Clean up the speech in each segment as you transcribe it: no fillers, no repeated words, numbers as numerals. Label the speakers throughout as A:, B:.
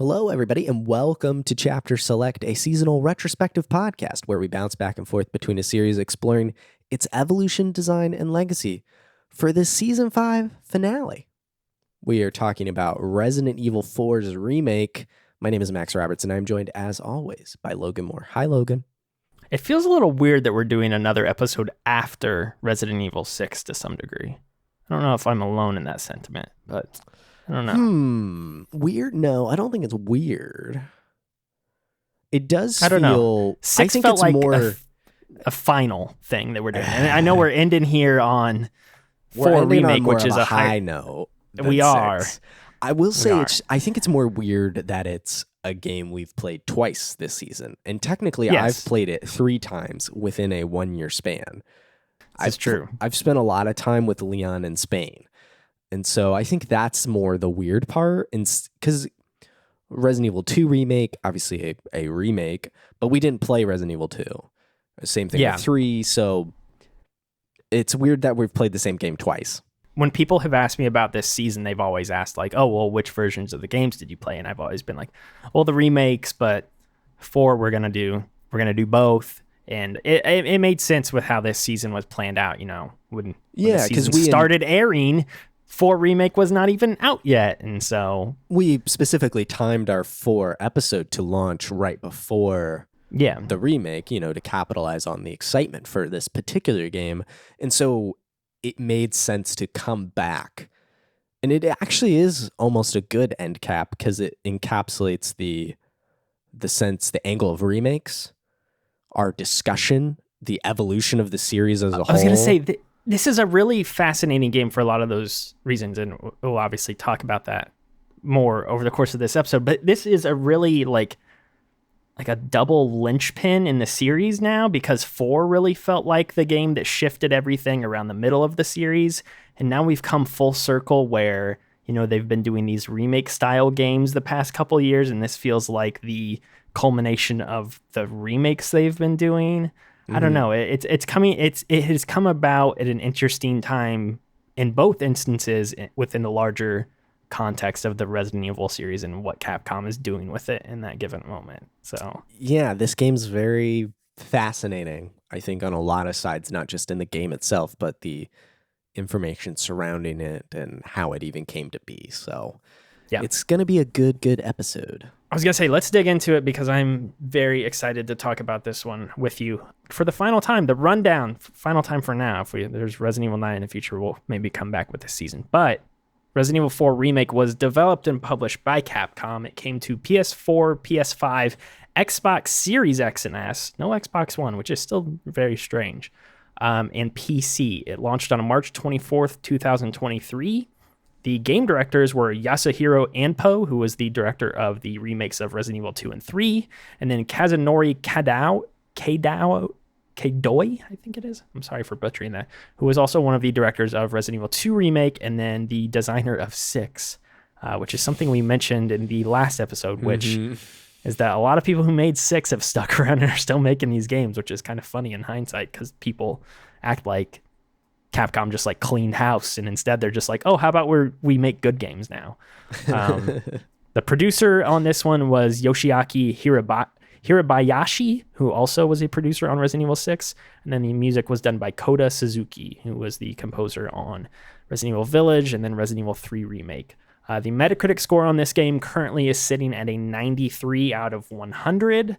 A: Hello, everybody, and welcome to Chapter Select, a seasonal retrospective podcast where we bounce back and forth between a series exploring its evolution, design, and legacy for this Season 5 finale. We are talking about Resident Evil 4's remake. My name is Max Roberts, and I'm joined, as always, by Logan Moore. Hi, Logan.
B: It feels a little weird that we're doing another episode after Resident Evil 6 to some degree. I don't know if I'm alone in that sentiment, but I don't know.
A: Weird? No, I don't think it's weird. It does
B: I don't
A: feel...
B: know. 6
A: I think
B: felt
A: it's
B: like
A: more...
B: a final thing that we're doing. And I know we're ending here on 4
A: ending
B: Remake,
A: on more
B: which
A: of
B: is
A: a
B: a
A: high note.
B: We are.
A: I will say, I think it's more weird that it's a game we've played twice this season. And technically,
B: Yes.
A: I've played it 3 times within a 1-year span.
B: That's true.
A: I've spent a lot of time with Leon in Spain. And so I think that's more the weird part. Because Resident Evil 2 remake, obviously a remake, but we didn't play Resident Evil 2. Same thing with 3. So it's weird that we've played the same game twice.
B: When people have asked me about this season, they've always asked like, oh, well, which versions of the games did you play? And I've always been like, well, the remakes, but 4 we're going to do both. And it made sense with how this season was planned out, you know, when the season started airing, 4 remake was not even out yet. And so
A: we specifically timed our 4 episode to launch right before the remake, you know, to capitalize on the excitement for this particular game. And so it made sense to come back. And it actually is almost a good end cap because it encapsulates the angle of remakes, our discussion, the evolution of the series as a whole.
B: I was going to say, this is a really fascinating game for a lot of those reasons, and we'll obviously talk about that more over the course of this episode, but this is a really like a double linchpin in the series now, because 4 really felt like the game that shifted everything around the middle of the series, and now we've come full circle where, you know, they've been doing these remake style games the past couple of years, and this feels like the culmination of the remakes they've been doing. I don't know. It has come about at an interesting time in both instances within the larger context of the Resident Evil series and what Capcom is doing with it in that given moment. So
A: yeah, this game's very fascinating, I think, on a lot of sides, not just in the game itself, but the information surrounding it and how it even came to be. So yeah, it's going to be a good episode.
B: I was going to say, let's dig into it because I'm very excited to talk about this one with you for the final time. The rundown, final time for now. If there's Resident Evil 9 in the future, we'll maybe come back with this season. But Resident Evil 4 Remake was developed and published by Capcom. It came to PS4, PS5, Xbox Series X and S, no Xbox One, which is still very strange, and PC. It launched on March 24th, 2023. The game directors were Yasuhiro Anpo, who was the director of the remakes of Resident Evil 2 and 3, and then Kazunori Kadoi, I think it is. I'm sorry for butchering that. Who was also one of the directors of Resident Evil 2 Remake, and then the designer of 6, which is something we mentioned in the last episode, which is that a lot of people who made 6 have stuck around and are still making these games, which is kind of funny in hindsight because people act like Capcom just like cleaned house, and instead they're just like, oh, how about we make good games now? The producer on this one was Yoshiaki Hirabayashi, who also was a producer on Resident Evil 6, and then the music was done by Kota Suzuki, who was the composer on Resident Evil Village and then Resident Evil 3 Remake. The Metacritic score on this game currently is sitting at a 93 out of 100,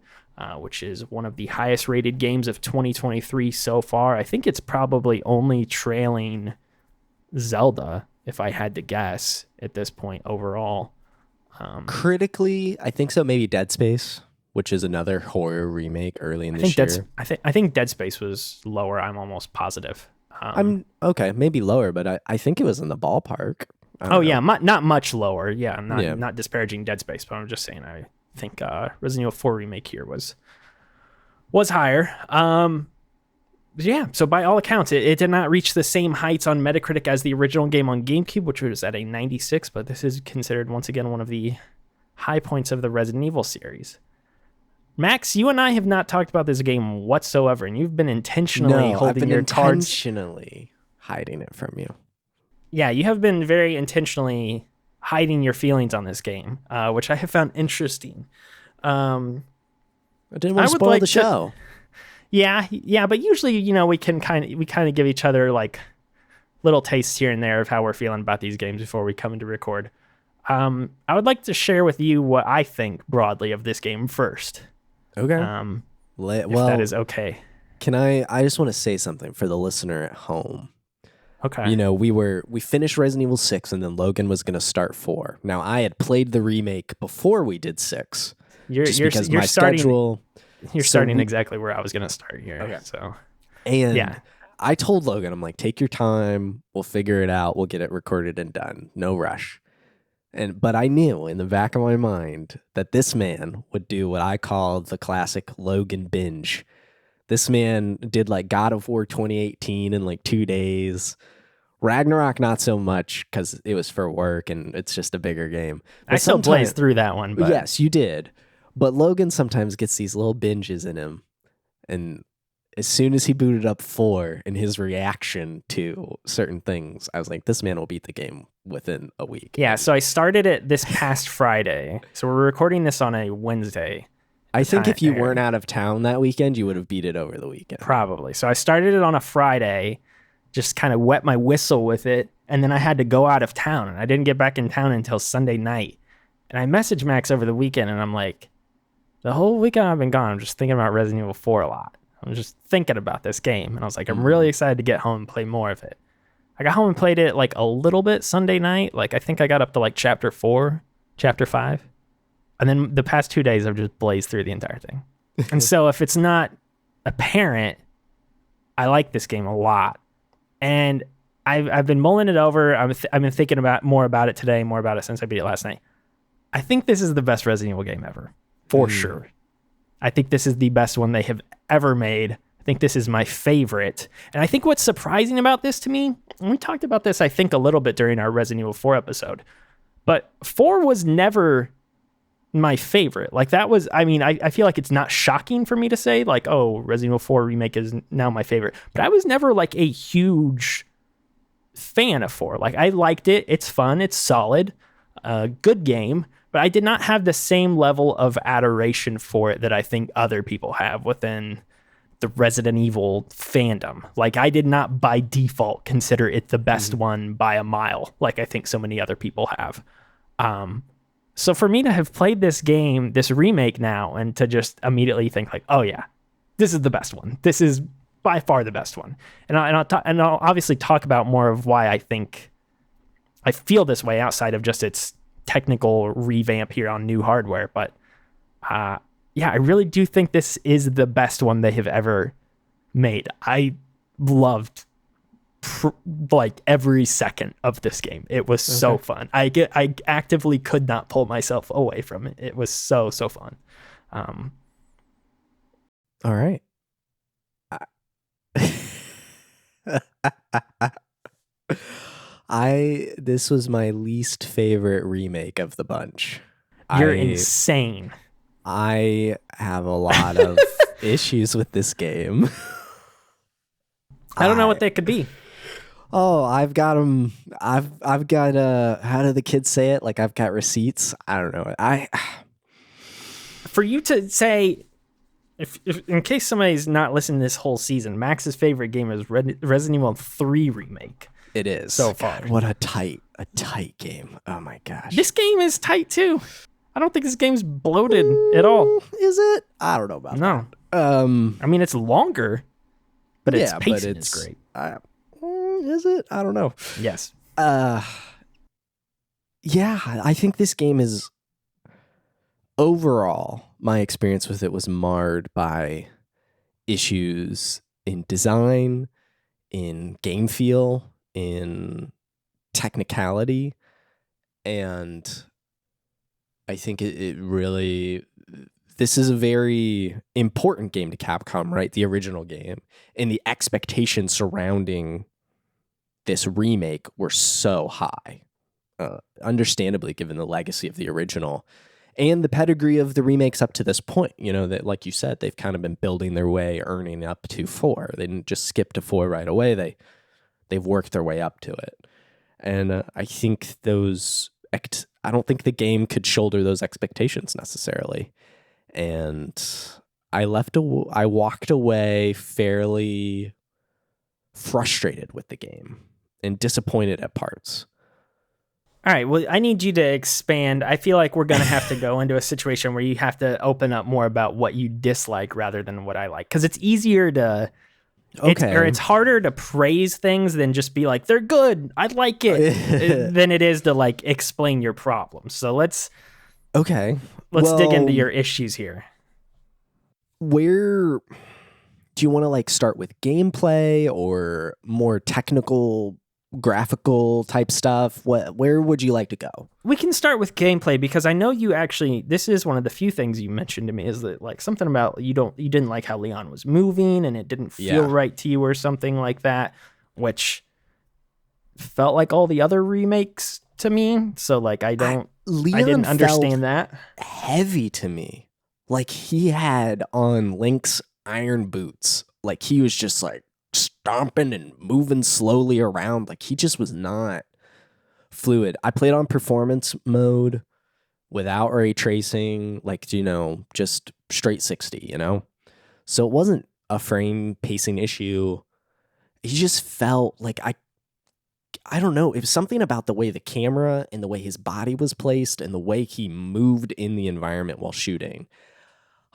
B: which is one of the highest rated games of 2023 so far. I think it's probably only trailing Zelda, if I had to guess, at this point overall.
A: Critically, I think so. Maybe Dead Space, which is another horror remake early in this year.
B: I think Dead Space was lower. I'm almost positive.
A: I'm okay, maybe lower, but I think it was in the ballpark.
B: Yeah, not much lower. Yeah, I'm not disparaging Dead Space, but I'm just saying I think Resident Evil 4 Remake here was higher. Yeah, so by all accounts, it did not reach the same heights on Metacritic as the original game on GameCube, which was at a 96, but this is considered, once again, one of the high points of the Resident Evil series. Max, you and I have not talked about this game whatsoever, and you've been intentionally holding your cards.
A: Intentionally hiding it from you.
B: Yeah, you have been very intentionally hiding your feelings on this game, which I have found interesting.
A: I didn't want to spoil the show.
B: Yeah, but usually, we kind of give each other like little tastes here and there of how we're feeling about these games before we come in to record. I would like to share with you what I think broadly of this game first.
A: Okay.
B: If that is okay.
A: Can I just want to say something for the listener at home.
B: Okay.
A: We finished Resident Evil 6 and then Logan was going to start 4. Now, I had played the remake before we did 6. You're
B: starting exactly where I was going to start here. Okay. So,
A: and yeah. I told Logan, I'm like, take your time. We'll figure it out. We'll get it recorded and done. No rush. But I knew in the back of my mind that this man would do what I call the classic Logan binge. This man did like God of War 2018 in like 2 days. Ragnarok, not so much because it was for work and it's just a bigger game.
B: But I still blazed through that one. But...
A: Yes, you did. But Logan sometimes gets these little binges in him. And as soon as he booted up 4 and his reaction to certain things, I was like, this man will beat the game within a week.
B: Yeah, so I started it this past Friday. So we're recording this on a Wednesday.
A: I think if you weren't out of town that weekend, you would have beat it over the weekend.
B: Probably. So I started it on a Friday, just kind of wet my whistle with it, and then I had to go out of town, and I didn't get back in town until Sunday night. And I messaged Max over the weekend, and I'm like, the whole weekend I've been gone, I'm just thinking about Resident Evil 4 a lot. I'm just thinking about this game, and I was like, I'm really excited to get home and play more of it. I got home and played it like a little bit Sunday night. Like I think I got up to like chapter 4, chapter 5. And then the past 2 days, I've just blazed through the entire thing. And so if it's not apparent, I like this game a lot. And I've been mulling it over. I've been thinking more about it today, more about it since I beat it last night. I think this is the best Resident Evil game ever, for sure. I think this is the best one they have ever made. I think this is my favorite. And I think what's surprising about this to me, and we talked about this, I think, a little bit during our Resident Evil 4 episode, but 4 was never my favorite. Like that was, I feel like it's not shocking for me to say like, oh, Resident Evil 4 Remake is now my favorite, but I was never like a huge fan of 4. Like I liked it. It's fun. It's solid. Good game, but I did not have the same level of adoration for it that I think other people have within the Resident Evil fandom. Like I did not by default consider it the best one by a mile, like I think so many other people have. So for me to have played this game, this remake now, and to just immediately think like, oh yeah, this is the best one. This is by far the best one. And I'll obviously talk about more of why I think I feel this way outside of just its technical revamp here on new hardware. But yeah, I really do think this is the best one they have ever made. I loved like every second of this game. It was so fun. I actively could not pull myself away from it. It was so fun.
A: All right. This was my least favorite remake of the bunch.
B: You're insane.
A: I have a lot of issues with this game.
B: I don't know what they could be.
A: Oh, I've got them. I've got how do the kids say it? Like I've got receipts. I don't know.
B: For you to say, if in case somebody's not listening to this whole season, Max's favorite game is Resident Evil 3 Remake.
A: It is
B: so far.
A: God, what a tight game. Oh my gosh.
B: This game is tight too. I don't think this game's bloated at all.
A: Is it? I don't know about that.
B: I mean, it's longer, but its pacing is great.
A: Is it? I don't know.
B: Yes.
A: Yeah, I think this game is overall, my experience with it was marred by issues in design, in game feel, in technicality, and I think it really, this is a very important game to Capcom, right? The original game, and the expectations surrounding this remake were so high, understandably given the legacy of the original and the pedigree of the remakes up to this point. You know, that, like you said, they've kind of been building their way, earning up to 4. They didn't just skip to 4 right away. They've worked their way up to it. And I think those I don't think the game could shoulder those expectations necessarily. And I walked away fairly frustrated with the game and disappointed at parts.
B: All right, well, I need you to expand. I feel like we're going to have to go into a situation where you have to open up more about what you dislike rather than what I like. Because it's easier to... It's harder to praise things than just be like, they're good, I like it, than it is to like explain your problems. So let's dig into your issues here.
A: Where do you want to like start with gameplay or more technical graphical type stuff? Where would you like to go?
B: We can start with gameplay because I know you actually, this is one of the few things you mentioned to me, is that like something about you didn't like how Leon was moving and it didn't feel right to you or something like that, which felt like all the other remakes to me. So like I didn't understand that.
A: Heavy to me. Like he had on Link's iron boots. Like he was just like stomping and moving slowly around. Like he just was not fluid. I played on performance mode without ray tracing, like, just straight 60, So it wasn't a frame pacing issue. He just felt like I don't know. It was something about the way the camera and the way his body was placed and the way he moved in the environment while shooting.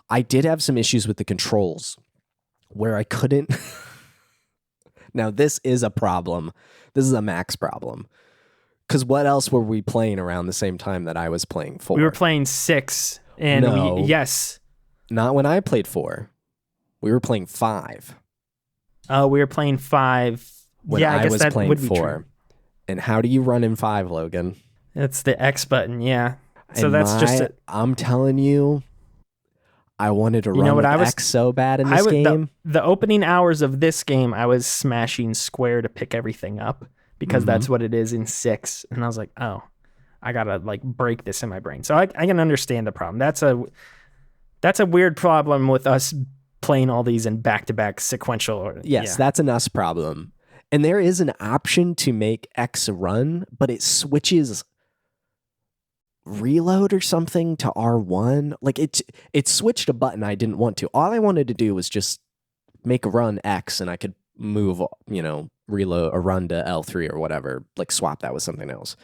A: I did have some issues with the controls where I couldn't. Now, this is a problem. This is a Max problem. Because what else were we playing around the same time that I was playing 4?
B: We were playing 6. And yes.
A: Not when I played 4. We were playing 5.
B: Oh, we were playing 5.
A: When I was playing 4. And how do you run in 5, Logan?
B: It's the X button, yeah. So that's
A: I'm telling you, I wanted to run with X so bad in this game.
B: The opening hours of this game, I was smashing square to pick everything up because that's what it is in 6. And I was like, oh, I gotta like break this in my brain. So I can understand the problem. That's a weird problem with us playing all these in back-to-back sequential order.
A: Yes, that's an us problem. And there is an option to make X run, but it switches reload or something to R1. Like it switched a button I didn't want to. All I wanted to do was just make a run X and I could move, reload or run to L3 or whatever, like swap that with something else.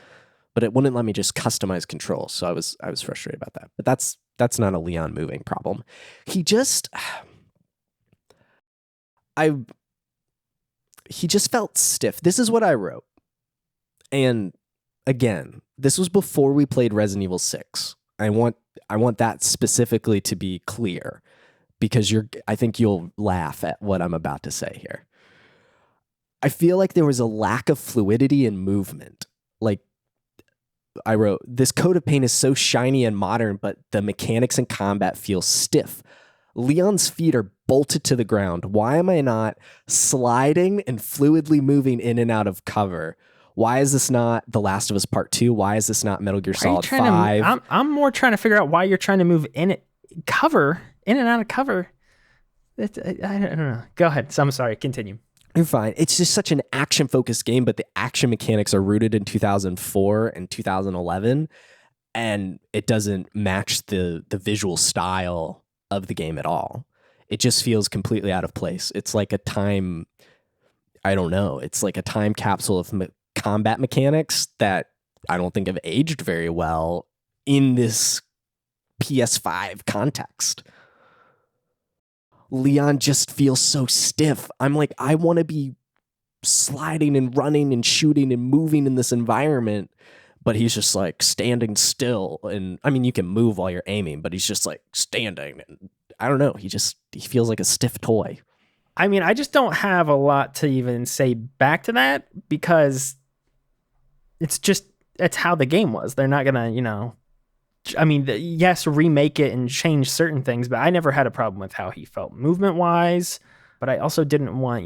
A: But it wouldn't let me just customize controls. So I was frustrated about that. But that's not a Leon moving problem. He just felt stiff. This is what I wrote. And again, this was before we played Resident Evil 6. I want that specifically to be clear because I think you'll laugh at what I'm about to say here. I feel like there was a lack of fluidity and movement. Like I wrote, this coat of paint is so shiny and modern, but the mechanics in combat feel stiff. Leon's feet are bolted to the ground. Why am I not sliding and fluidly moving in and out of cover? Why is this not The Last of Us Part 2? Why is this not Metal Gear Solid 5?
B: I'm more trying to figure out why you're trying to move in and out of cover. I don't know. Go ahead. So I'm sorry. Continue.
A: You're fine. It's just such an action-focused game, but the action mechanics are rooted in 2004 and 2011, and it doesn't match the visual style of the game at all. It just feels completely out of place. It's like a time, I don't know, it's like a time capsule of combat mechanics that I don't think have aged very well in this PS5 context. Leon just feels so stiff. I'm like, I want to be sliding and running and shooting and moving in this environment, but he's just like standing still. And I mean, you can move while you're aiming, but he's just like standing. And I don't know. He feels like a stiff toy.
B: I mean, I just don't have a lot to even say back to that because it's how the game was. They're not going to, yes, remake it and change certain things, but I never had a problem with how he felt movement-wise. But I also didn't want,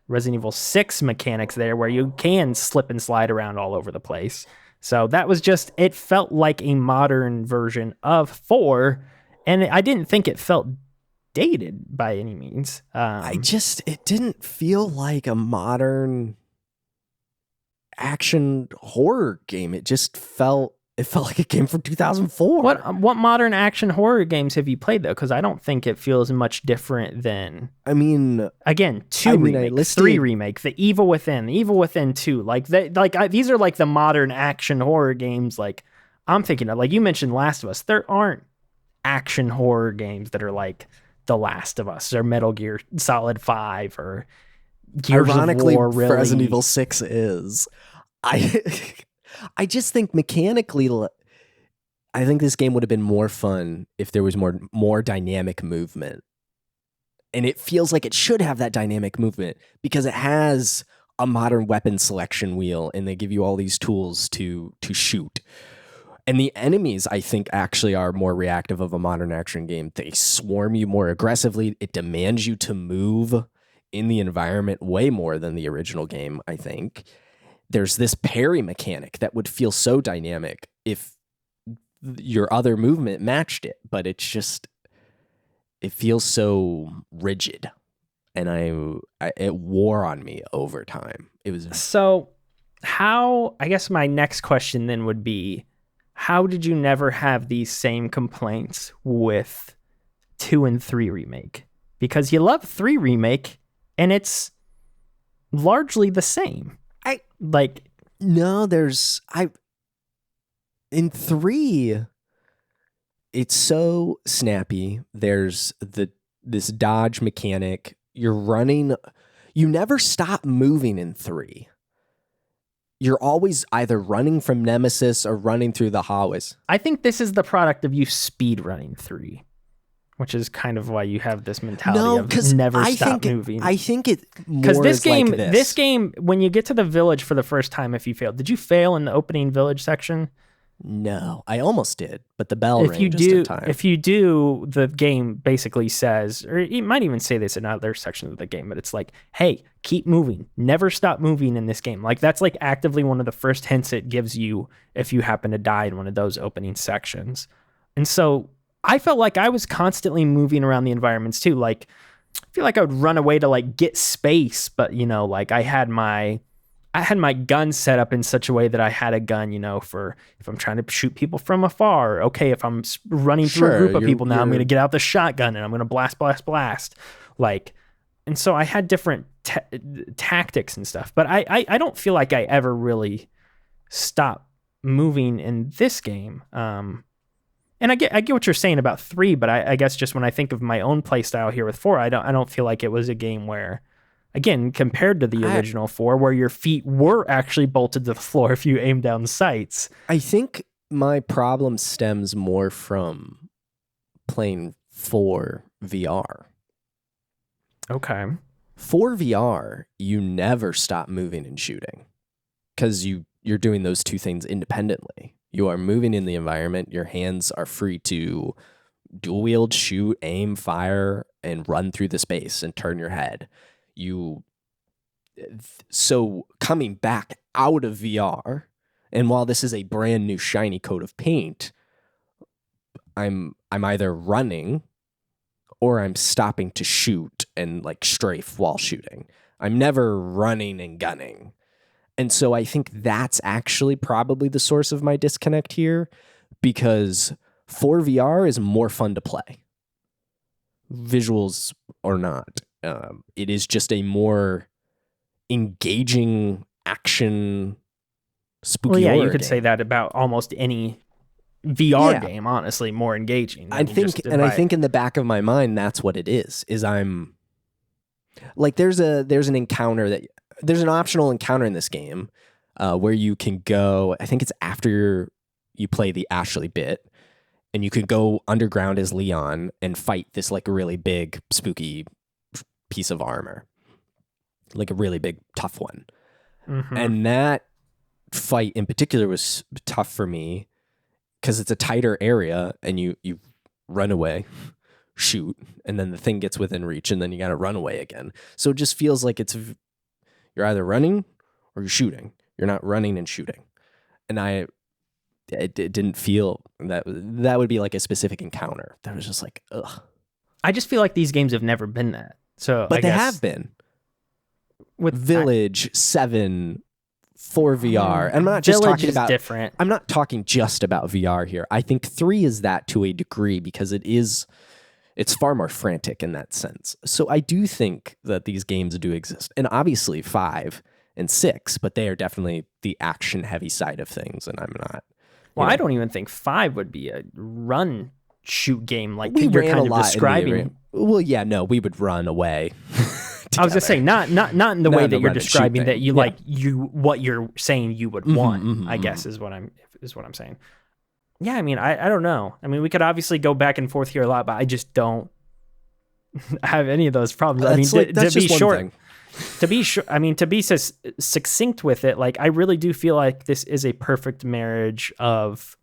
B: Resident Evil 6 mechanics there where you can slip and slide around all over the place. So that was it felt like a modern version of 4, and I didn't think it felt dated by any means.
A: It didn't feel like a modern action horror game. It just felt It felt like it came from 2004.
B: What modern action horror games have you played, though? Because I don't think it feels much different than...
A: I mean...
B: Again, 2 Remake, 3 Remake, The Evil Within 2. These are like the modern action horror games like I'm thinking of. Like you mentioned Last of Us. There aren't action horror games that are like The Last of Us or Metal Gear Solid 5 or Gears of War, really.
A: Resident Evil 6 is. I just think mechanically, I think this game would have been more fun if there was more dynamic movement. And it feels like it should have that dynamic movement because it has a modern weapon selection wheel and they give you all these tools to shoot. And the enemies, I think, actually are more reactive of a modern action game. They swarm you more aggressively. It demands you to move in the environment way more than the original game, I think. There's this parry mechanic that would feel so dynamic if your other movement matched it, but it feels so rigid, and it wore on me over time. It was
B: so. I guess my next question then would be, how did you never have these same complaints with 2 and 3 Remake? Because you love 3 Remake, and it's largely the same.
A: In 3, it's so snappy. There's this dodge mechanic. You're running. You never stop moving in 3. You're always either running from Nemesis or running through the hallways.
B: I think this is the product of you speed running 3. Which is kind of why you have this mentality of never stop moving.
A: I think it more is like this.
B: This game, when you get to the village for the first time, if you fail, did you fail in the opening village section?
A: No, I almost did, but the bell rang just in time.
B: If you do, the game basically says, or it might even say this in other sections of the game, but it's like, hey, keep moving. Never stop moving in this game. Like that's like actively one of the first hints it gives you if you happen to die in one of those opening sections. And so I felt like I was constantly moving around the environments too. Like, I feel like I would run away to like get space, but like I had my gun set up in such a way that I had a gun, for if I'm trying to shoot people from afar. Okay, if I'm running through a group of people now, I'm going to get out the shotgun and I'm going to blast. Like, and so I had different tactics and stuff, but I don't feel like I ever really stopped moving in this game. And I get what you're saying about 3, but I guess just when I think of my own play style here with 4, I don't feel like it was a game where, again, compared to the original 4, where your feet were actually bolted to the floor if you aim down sights.
A: I think my problem stems more from playing 4 VR.
B: Okay.
A: 4 VR, you never stop moving and shooting because you're doing those two things independently. You are moving in the environment. Your hands are free to dual wield, shoot, aim, fire, and run through the space and turn your head. So coming back out of VR, and while this is a brand new shiny coat of paint, I'm either running or I'm stopping to shoot and like strafe while shooting. I'm never running and gunning. And so I think that's actually probably the source of my disconnect here, because 4 VR is more fun to play. Visuals or not. It is just a more engaging action spooky horror
B: you could
A: game.
B: say that about almost any VR game, honestly, more engaging.
A: I think in the back of my mind, that's what it is I'm like, there's an encounter there's an optional encounter in this game where you can go, I think it's after you play the Ashley bit, and you can go underground as Leon and fight this like really big, spooky piece of armor. Like a really big, tough one. Mm-hmm. And that fight in particular was tough for me because it's a tighter area and you run away, shoot, and then the thing gets within reach and then you got to run away again. So it just feels like you're either running or you're shooting. You're not running and shooting. And it didn't feel that would be like a specific encounter. That was just like, ugh.
B: I just feel like these games have never been that. So,
A: but they have been. With Village, 7, for VR. And I'm not just
B: Village
A: talking
B: is
A: about
B: different.
A: I'm not talking just about VR here. I think 3 is that to a degree because it's far more frantic in that sense. So I do think that these games do exist. And obviously 5 and 6, but they are definitely the action heavy side of things, and I'm not.
B: Well, I don't even think 5 would be a run shoot game like
A: we
B: you're
A: ran
B: kind
A: a
B: of
A: lot
B: describing.
A: Well, yeah, no, we would run away.
B: I was gonna say not in the way that you're describing that you
A: like
B: what you're saying you would want. I guess is what I'm saying. Yeah, I mean, I don't know. I mean, we could obviously go back and forth here a lot, but I just don't have any of those problems. I mean, to be short, to be succinct with it, like I really do feel like this is a perfect marriage of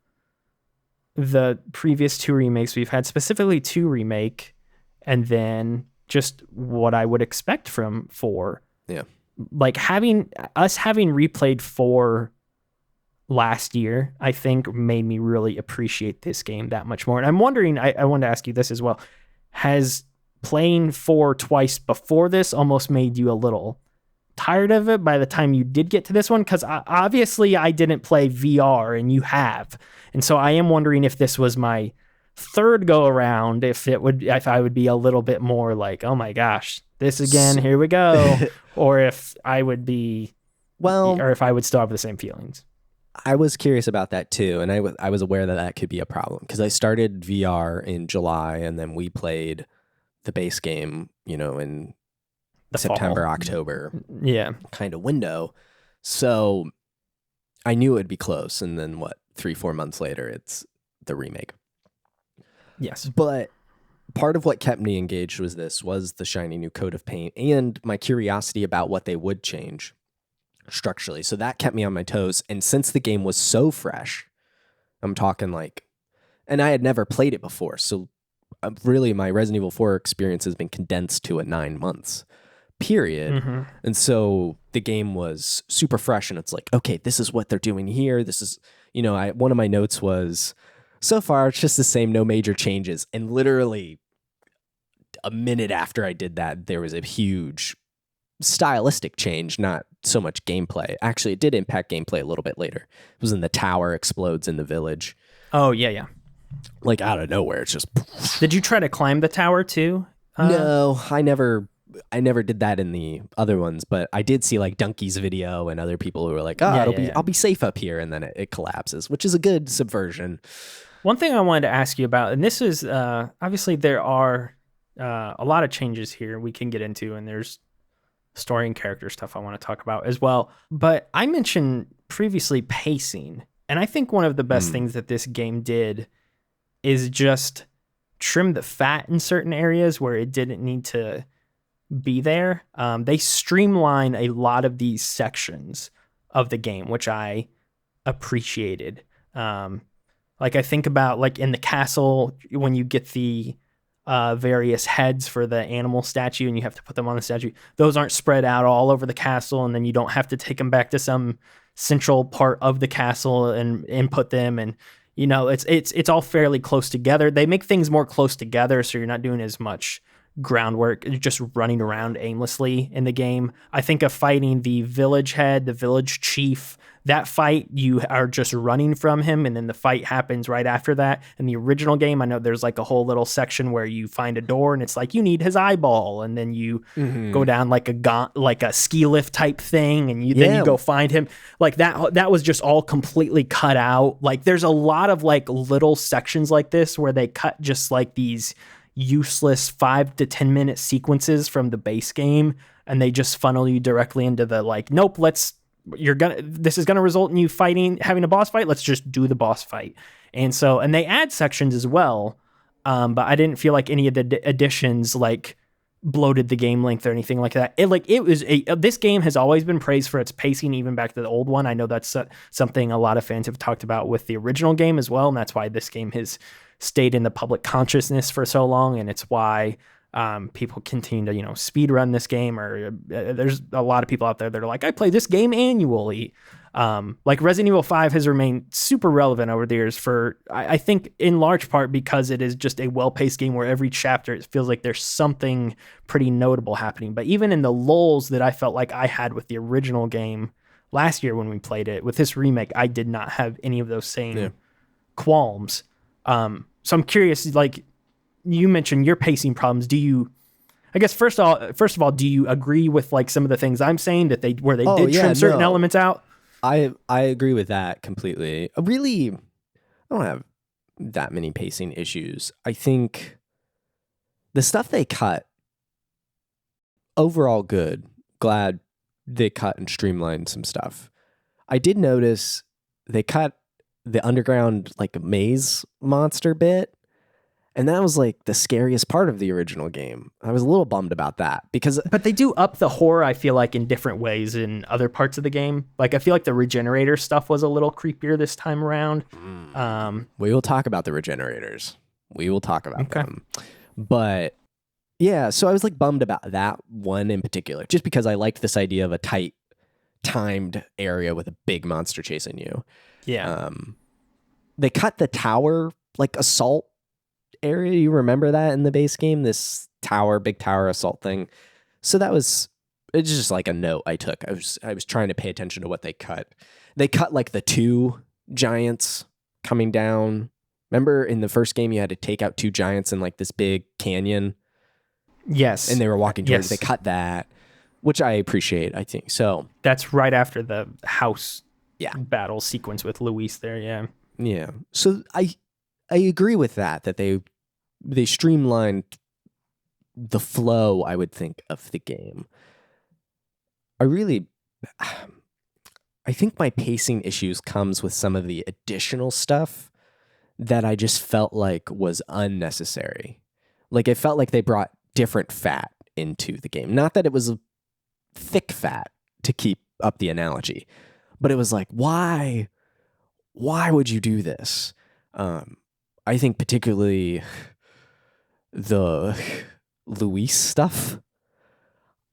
B: the previous 2 remakes we've had, specifically 2 remake, and then just what I would expect from 4.
A: Yeah.
B: Like having replayed 4 last year, I think made me really appreciate this game that much more. And I'm wondering, I wanted to ask you this as well. Has playing 4 twice before this almost made you a little tired of it by the time you did get to this one? Because obviously I didn't play VR and you have. And so I am wondering if this was my third go around, if I would be a little bit more like, oh my gosh, this again, here we go. Or if I would be, or if I would still have the same feelings.
A: I was curious about that too. And I was aware that could be a problem because I started VR in July and then we played the base game, in the September, fall. October kind of window. So I knew it would be close. And then 3-4 months later, it's the remake.
B: Yes.
A: But part of what kept me engaged was the shiny new coat of paint and my curiosity about what they would change structurally. So that kept me on my toes. And since the game was so fresh, I'm talking and I had never played it before. So really my Resident Evil 4 experience has been condensed to a 9 months period. Mm-hmm. And so the game was super fresh and it's like, okay, this is what they're doing here. This is, one of my notes was, so far it's just the same, no major changes. And literally a minute after I did that, there was a huge stylistic change, not so much gameplay. Actually, it did impact gameplay a little bit later. It was in the tower explodes in the village.
B: Oh, yeah.
A: Like out of nowhere, it's just...
B: Did you try to climb the tower too?
A: No, I never did that in the other ones, but I did see Donkey's video and other people who were like, I'll be safe up here, and then it collapses, which is a good subversion.
B: One thing I wanted to ask you about, and this is, obviously there are a lot of changes here we can get into, and there's story and character stuff I want to talk about as well. But I mentioned previously pacing, and I think one of the best things that this game did is just trim the fat in certain areas where it didn't need to be there. They streamline a lot of these sections of the game, which I appreciated. I think about in the castle when you get the various heads for the animal statue and you have to put them on the statue. Those aren't spread out all over the castle, and then you don't have to take them back to some central part of the castle and input them. And it's all fairly close together. They make things more close together, so you're not doing as much groundwork, just running around aimlessly in the game. I think of fighting the village head, the village chief. That fight, you are just running from him, and then the fight happens right after that. In the original game, I know there's a whole little section where you find a door, and it's you need his eyeball, and then you go down a ski lift type thing, and then you go find him. That was just all completely cut out. There's a lot of little sections like this where they cut just these useless 5 to 10 minute sequences from the base game, and they just funnel you directly into the nope, this is gonna result in you having a boss fight. Let's just do the boss fight. And they add sections as well, but I didn't feel like any of the additions bloated the game length or anything like that. This game has always been praised for its pacing, even back to the old one. I know that's something a lot of fans have talked about with the original game as well, and that's why this game has stayed in the public consciousness for so long, and it's why people continue to speed run this game. Or there's a lot of people out there that are I play this game annually. Resident Evil 5 has remained super relevant over the years for, I think, in large part because it is just a well-paced game where every chapter it feels like there's something pretty notable happening. But even in the lulls that I felt like I had with the original game, last year when we played it. With this remake, I did not have any of those same qualms. So I'm curious, like you mentioned your pacing problems. I guess first of all, do you agree with like some of the things I'm saying that they did trim certain elements out?
A: I agree with that completely. Really, I don't have that many pacing issues. I think the stuff they cut, overall good. Glad they cut and streamlined some stuff. I did notice they cut the underground like maze monster bit, and that was like the scariest part of the original game. I was a little bummed about that
B: but they do up the horror, I feel like, in different ways in other parts of the game. Like I feel like the regenerator stuff was a little creepier this time around.
A: We will talk about the regenerators. We will talk about them. But yeah, so I was like bummed about that one in particular, just because I liked this idea of a tight, timed area with a big monster chasing you.
B: Yeah.
A: They cut the tower like assault area. You remember that in the base game? This big tower assault thing. So it's just like a note I took. I was trying to pay attention to what they cut. They cut like the 2 giants coming down. Remember in the first game you had to take out 2 giants in like this big canyon?
B: Yes.
A: And they were walking towards. They cut that, which I appreciate, I think. So
B: that's right after the house battle sequence with Luis there. Yeah.
A: Yeah. So I agree with that they streamlined the flow, I would think, of the game. I think my pacing issues comes with some of the additional stuff that I just felt like was unnecessary. Like it felt like they brought different fat into the game. Not that it was a thick fat, to keep up the analogy, but it was like, why would you do this? I think particularly the Luis stuff,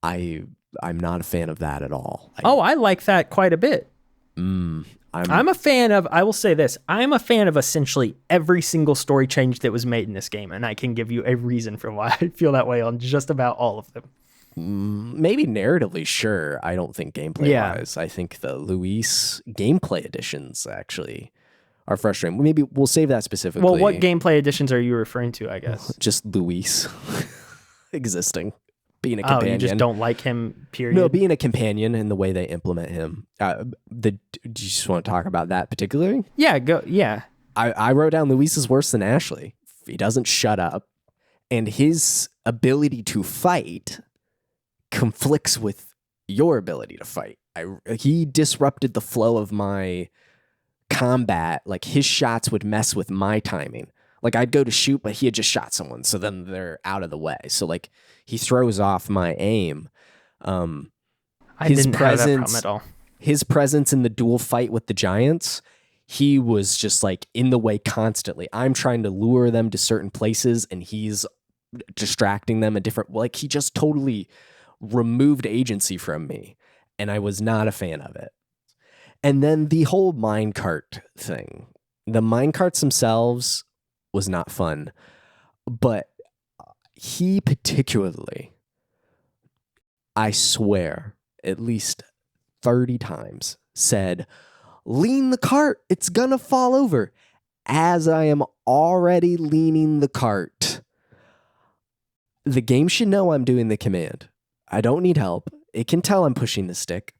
A: I'm not a fan of that at all.
B: I like that quite a bit. I'm a fan of, I will say this, I'm a fan of essentially every single story change that was made in this game, and I can give you a reason for why I feel that way on just about all of them.
A: Maybe narratively, sure. I don't think gameplay-wise. I think the Luis gameplay additions actually are frustrating. Maybe we'll save that specifically.
B: Well, what gameplay additions are you referring to, I guess?
A: Just Luis existing, being a companion.
B: Oh, you just don't like him, period?
A: No, being a companion and the way they implement him. Do you just want to talk about that particularly?
B: Yeah, go. Yeah.
A: I wrote down Luis is worse than Ashley. He doesn't shut up, and his ability to fight conflicts with your ability to fight. He disrupted the flow of my combat. Like his shots would mess with my timing. Like I'd go to shoot, but he had just shot someone, so then they're out of the way. So like he throws off my aim.
B: I didn't have that problem at all.
A: His presence in the dual fight with the giants, he was just like in the way constantly. I'm trying to lure them to certain places, and he's distracting them like he just totally removed agency from me, and I was not a fan of it. And then the whole minecart thing. The minecarts themselves was not fun, but he particularly, I swear, at least 30 times said, "Lean the cart, it's gonna fall over," as I am already leaning the cart. The game should know I'm doing the command. I don't need help. It can tell I'm pushing the stick.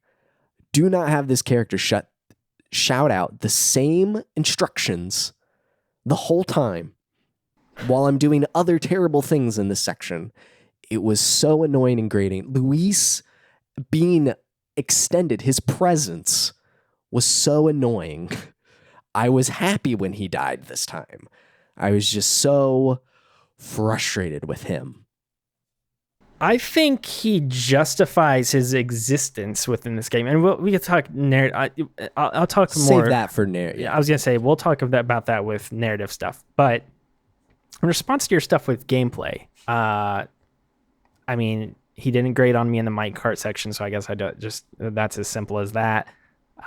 A: Do not have this character shout out the same instructions the whole time while I'm doing other terrible things in this section. It was so annoying and grating. Luis being extended, his presence was so annoying. I was happy when he died this time. I was just so frustrated with him.
B: I think he justifies his existence within this game, and we can talk narrative. I'll talk more.
A: Save that for narrative.
B: Yeah, I was gonna say we'll talk about that with narrative stuff. But in response to your stuff with gameplay, I mean, he didn't grade on me in the mic cart section, so I guess I don't just. That's as simple as that.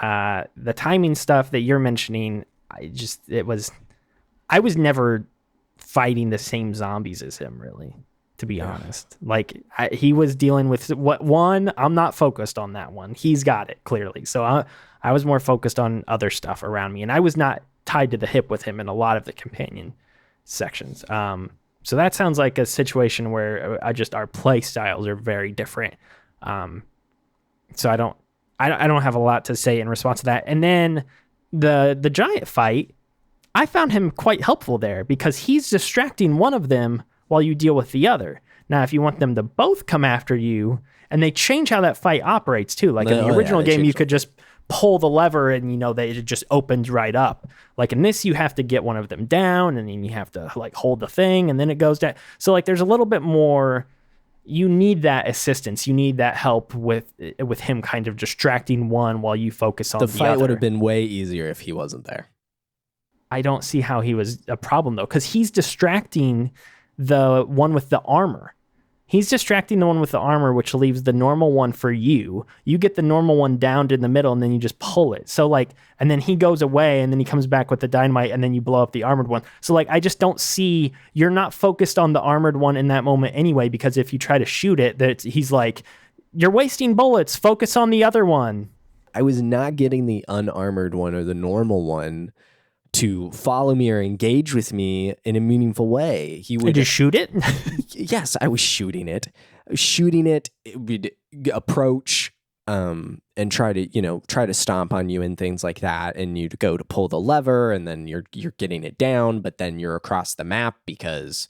B: The timing stuff that you're mentioning, I was never fighting the same zombies as him, really. to be honest. Like, he was dealing with I'm not focused on that one. He's got it, clearly. So I was more focused on other stuff around me, and I was not tied to the hip with him in a lot of the companion sections. So that sounds like a situation where our play styles are very different. So I don't have a lot to say in response to that. And then the giant fight, I found him quite helpful there because he's distracting one of them while you deal with the other. Now, if you want them to both come after you, and they change how that fight operates too. Like in the original game, you could just pull the lever and it just opens right up. Like in this, you have to get one of them down, and then you have to like hold the thing, and then it goes down. So like there's a little bit more. You need that assistance. You need that help with him kind of distracting one while you focus on the other.
A: The fight would have been way easier if he wasn't there.
B: I don't see how he was a problem though, because he's distracting the one with the armor. He's distracting the one with the armor, which leaves the normal one for you. You get the normal one downed in the middle, and then you just pull it. So like, and then he goes away, and then he comes back with the dynamite, and then you blow up the armored one. So like, I just don't see, you're not focused on the armored one in that moment anyway, because if you try to shoot it, he's like, you're wasting bullets. Focus on the other one.
A: I was not getting the unarmored one or the normal one to follow me or engage with me in a meaningful way. He would
B: just shoot it.
A: Yes, I was shooting it. It would approach and try to stomp on you and things like that, and you'd go to pull the lever, and then you're getting it down, but then you're across the map because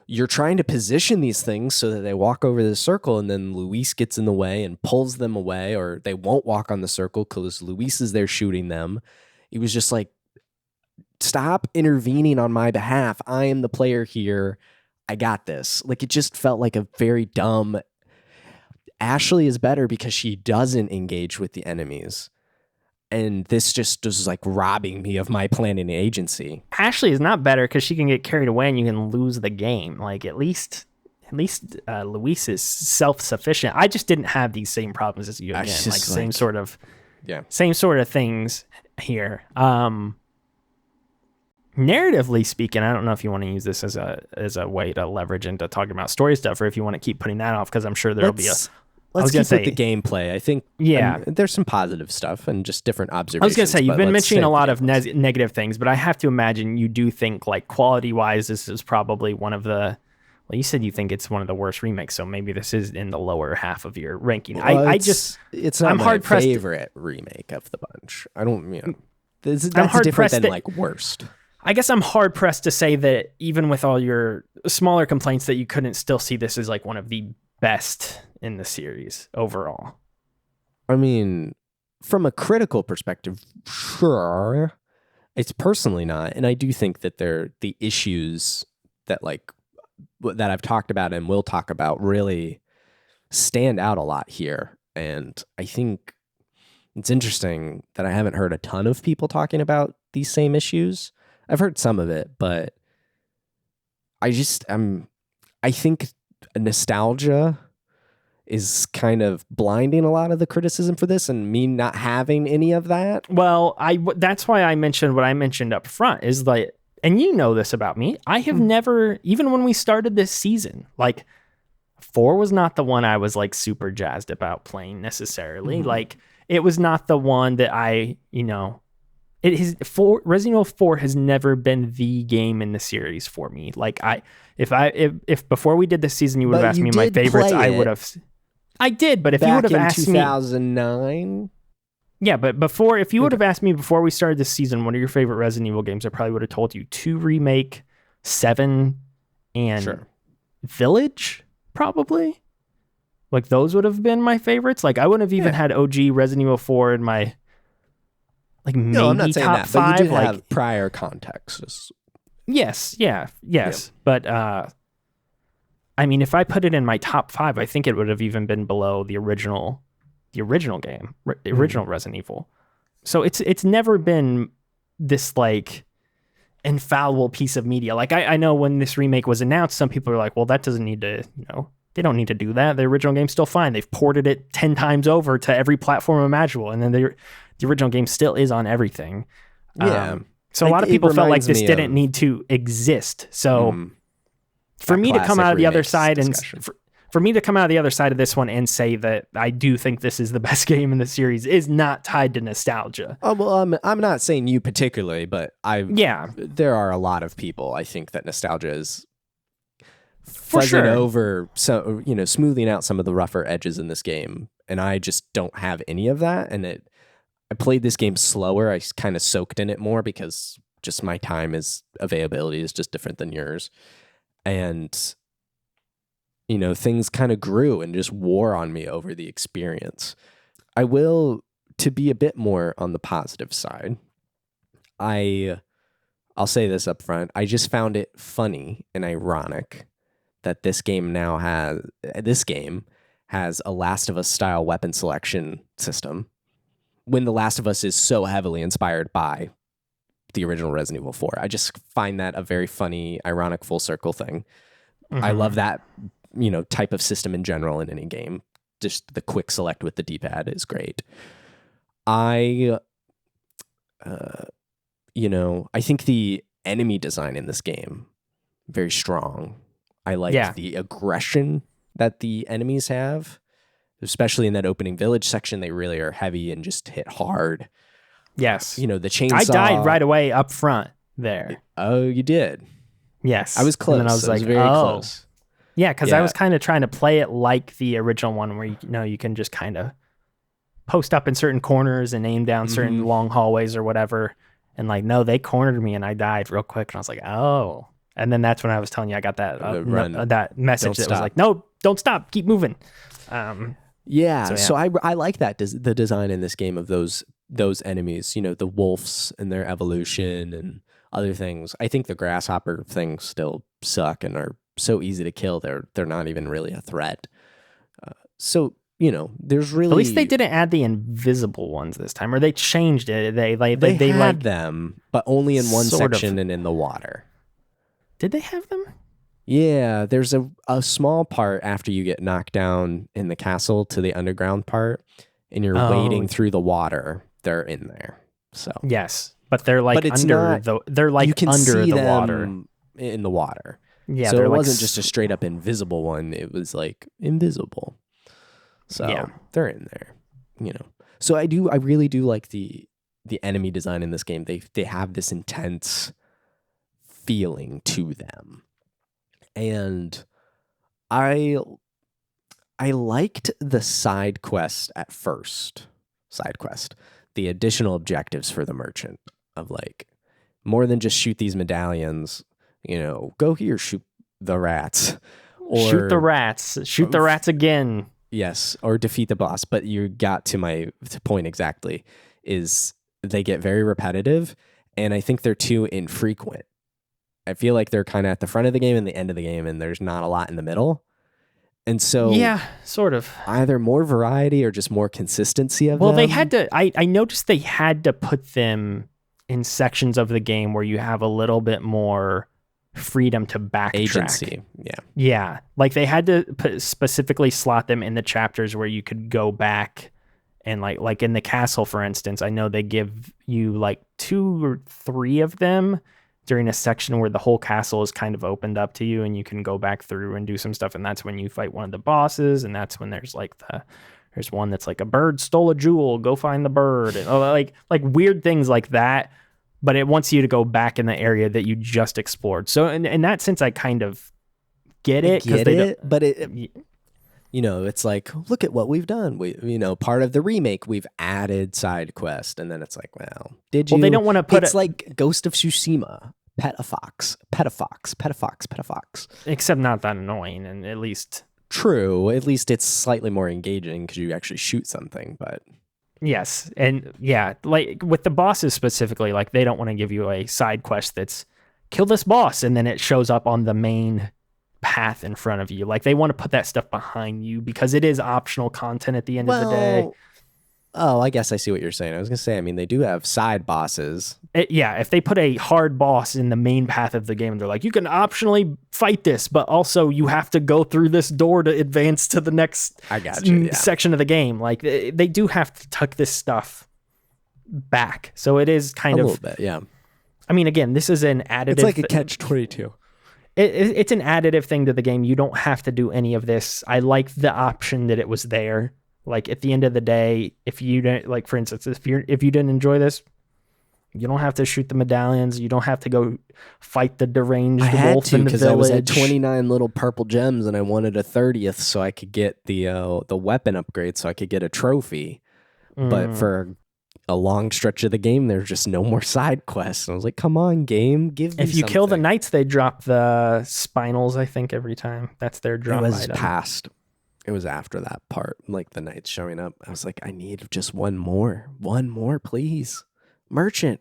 A: you're trying to position these things so that they walk over the circle, and then Luis gets in the way and pulls them away, or they won't walk on the circle because Luis is there shooting them. It was just like, stop intervening on my behalf. I am the player here. I got this. Like, it just felt like a very dumb. Ashley is better because she doesn't engage with the enemies. And this just was like robbing me of my planning agency.
B: Ashley is not better because she can get carried away and you can lose the game. Like, at least Luis is self-sufficient. I just didn't have these same problems as you again. Same sort of things here. Narratively speaking, I don't know if you want to use this as a way to leverage into talking about story stuff, or if you want to keep putting that off, because I'm sure there'll be a.
A: Let's keep with the gameplay. I think there's some positive stuff and just different observations.
B: I was going to say, you've been mentioning a lot of negative things, but I have to imagine you do think, like, quality-wise, this is probably one of the. Well, you said you think it's one of the worst remakes, so maybe this is in the lower half of your ranking.
A: Well, it's not my favorite remake of the bunch. I don't, that's different than like worst.
B: I guess I'm hard pressed to say that even with all your smaller complaints that you couldn't still see this as like one of the best in the series overall.
A: I mean, from a critical perspective, sure. It's personally not. And I do think that the issues that I've talked about and will talk about really stand out a lot here. And I think it's interesting that I haven't heard a ton of people talking about these same issues. I've heard some of it, but I think nostalgia is kind of blinding a lot of the criticism for this, and me not having any of that.
B: Well, that's why I mentioned what I mentioned up front is like, and you know this about me, I have never, even when we started this season, like 4 was not the one I was like super jazzed about playing necessarily. Like, it was not the one that Resident Evil 4 has never been the game in the series for me. Like, if before we did this season you would have asked me my favorites, I would have. I did, but if you would have asked
A: 2009,
B: yeah, but if you would have asked me before we started this season, what are your favorite Resident Evil games? I probably would have told you 2 Remake, 7, and Village, probably. Like, those would have been my favorites. Like, I wouldn't have even had OG Resident Evil 4 in my. Like, maybe I'm not saying top that, 5,
A: but you do have prior contexts.
B: Yes. But I mean, if I put it in my top 5, I think it would have even been below the original game, the original Resident Evil. So it's never been this like infallible piece of media. Like, I know when this remake was announced, some people are like, well, that doesn't need to, they don't need to do that. The original game's still fine. They've ported it 10 times over to every platform imaginable, and then the original game still is on everything.
A: Yeah.
B: So a lot of people felt like this didn't need to exist. So for me to come out of the other side and for me to come out of the other side of this one and say that I do think this is the best game in the series is not tied to nostalgia.
A: Oh, well, I'm not saying you particularly, but there are a lot of people I think that nostalgia is fuzzing over, so smoothing out some of the rougher edges in this game, and I just don't have any of that. And I played this game slower. I kind of soaked in it more because just my availability is just different than yours, and things kind of grew and just wore on me over the experience. I will, to be a bit more on the positive side, I'll say this up front. I just found it funny and ironic that this game has a Last of Us style weapon selection system when The Last of Us is so heavily inspired by the original Resident Evil 4. I just find that a very funny, ironic full circle thing. Mm-hmm. I love that type of system in general in any game. Just the quick select with the D-pad is great. I think the enemy design in this game very strong. I like the aggression that the enemies have, especially in that opening village section. They really are heavy and just hit hard.
B: Yes.
A: The chainsaw.
B: I died right away up front there.
A: Oh, you did?
B: Yes.
A: I was close.
B: And then I was
A: very close.
B: Yeah, because I was kind of trying to play it like the original one where you can just kind of post up in certain corners and aim down certain long hallways or whatever. And no, they cornered me and I died real quick. And I was like, oh. And then that's when I was telling you I got that that message that was like, no, don't stop, keep moving.
A: So I like that the design in this game of those enemies, the wolves and their evolution and other things. I think the grasshopper things still suck and are so easy to kill. They're not even really a threat. There's really,
B: at least they didn't add the invisible ones this time, or they changed it. They
A: had them, but only in one section and in the water.
B: Did they have them?
A: Yeah, there's a small part after you get knocked down in the castle to the underground part, and you're wading through the water. They're in there. So
B: yes, but they're under you can under
A: see
B: the
A: them
B: water.
A: In the water.
B: Yeah,
A: so it wasn't just a straight up invisible one. It was invisible. So they're in there. So I really do like the enemy design in this game. They have this intense feeling to them. And I liked the side quest at first. The additional objectives for the merchant of more than just shoot these medallions, go here, shoot the rats. Or
B: shoot the rats again.
A: Yes, or defeat the boss. But you got to my point exactly, is they get very repetitive, and I think they're too infrequent. I feel like they're kind of at the front of the game and the end of the game, and there's not a lot in the middle. And so
B: yeah, sort of.
A: Either more variety or just more consistency of them.
B: Well, they had to, I noticed they had to put them in sections of the game where you have a little bit more freedom to backtrack.
A: Agency, yeah.
B: Yeah, they had to specifically slot them in the chapters where you could go back and like in the castle, for instance, I know they give you 2 or 3 of them during a section where the whole castle is kind of opened up to you and you can go back through and do some stuff. And that's when you fight one of the bosses. And that's when there's there's one that's a bird stole a jewel, go find the bird. And weird things like that. But it wants you to go back in the area that you just explored. So in that sense, I kind of get it.
A: But it's look at what we've done. We, part of the remake, we've added side quest. And then it's well, did you?
B: Well, they don't want to put
A: it's like Ghost of Tsushima. Pet a fox.
B: Except not that annoying, and at least...
A: True. At least it's slightly more engaging because you actually shoot something, but...
B: Yes, and yeah, with the bosses specifically, they don't want to give you a side quest that's kill this boss, and then it shows up on the main path in front of you. They want to put that stuff behind you because it is optional content at the end of the day.
A: Oh, I guess I see what you're saying. I was going to say, they do have side bosses.
B: If they put a hard boss in the main path of the game, they're you can optionally fight this, but also you have to go through this door to advance to the next section of the game. They do have to tuck this stuff back. So it is kind of...
A: A little bit, yeah.
B: Again, this is an additive...
A: It's like a catch-22.
B: it's an additive thing to the game. You don't have to do any of this. I like the option that it was there. Like at the end of the day, if you don't, like for instance, if you didn't enjoy this, you don't have to shoot the medallions. You don't have to go fight the deranged wolf in the village. I was at
A: 29 little purple gems, and I wanted a 30th so I could get the weapon upgrade, so I could get a trophy. But for a long stretch of the game, there's just no more side quests. And I was like, "Come on, game, give me."
B: If you kill the knights, they drop the spinels. I think every time that's their drop.
A: It was
B: item.
A: past. It was after that part, like the knights showing up. I was like, I need just one more, please. Merchant.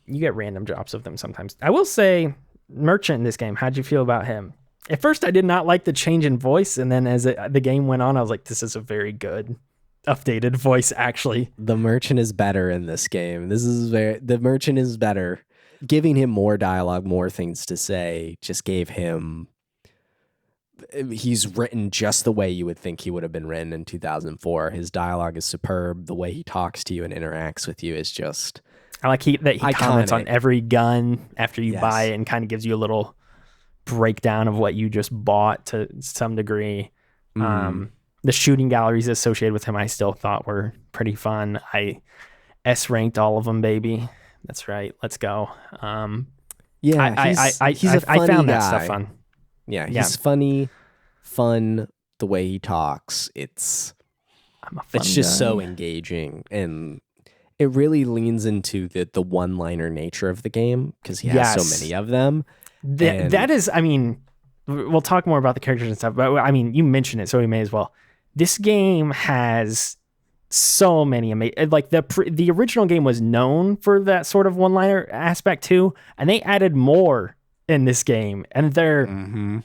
B: You get random drops of them sometimes. I will say, Merchant in this game, how'd you feel about him? At first, I did not like the change in voice, and then as the game went on, I was like, this is a very good updated voice, actually.
A: The Merchant is better in this game. The Merchant is better. Giving him more dialogue, more things to say, just gave him... He's written just the way you would think he would have been written in 2004. His dialogue is superb. The way he talks to you and interacts with you is just...
B: I like that he comments on every gun after you buy it and kind of gives you a little breakdown of what you just bought to some degree. The shooting galleries associated with him I still thought were pretty fun. I S-ranked all of them, baby. That's right. Let's go.
A: He's a funny
B: I found
A: guy.
B: That stuff fun.
A: Yeah, he's funny, fun, the way he talks. It's just so engaging, and it really leans into the one-liner nature of the game because he has so many of them.
B: That is, I mean, we'll talk more about the characters and stuff, but I mean, you mentioned it, so we may as well. This game has so many amazing, like the original game was known for that sort of one-liner aspect too, and they added more in this game, and they're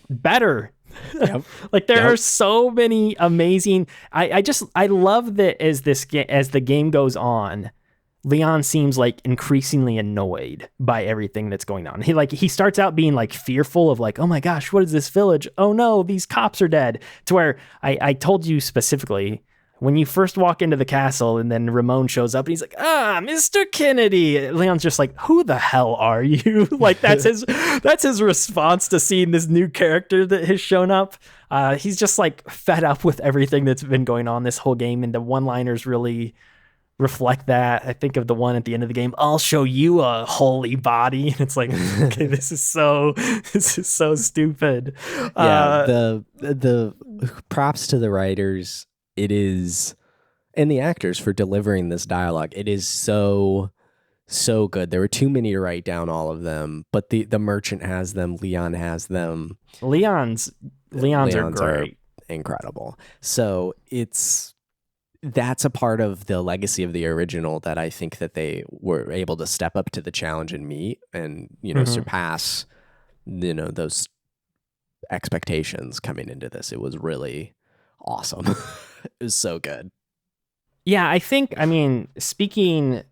B: better. Yep. Like there are so many amazing. I love that as the game goes on, Leon seems like increasingly annoyed by everything that's going on. He starts out being like fearful of like, oh my gosh, what is this village? Oh no, these cops are dead. To where I told you specifically, when you first walk into the castle and then Ramon shows up and he's like, Mr. Kennedy. Leon's just like, who the hell are you? Like that's his response to seeing this new character that has shown up. He's just like fed up with everything that's been going on this whole game, and the one-liners really reflect that. I think of the one at the end of the game, I'll show you a holy body. And it's like, okay, this is so stupid.
A: Yeah, the props to the writers. It is, and the actors for delivering this dialogue. It is so good. There were too many to write down all of them, but the Merchant has them. Leon has them.
B: Leon's are great,
A: incredible. So that's a part of the legacy of the original that I think that they were able to step up to the challenge and meet, and surpass those expectations coming into this. It was really awesome. It was so good.
B: Yeah, I think, I mean, speaking,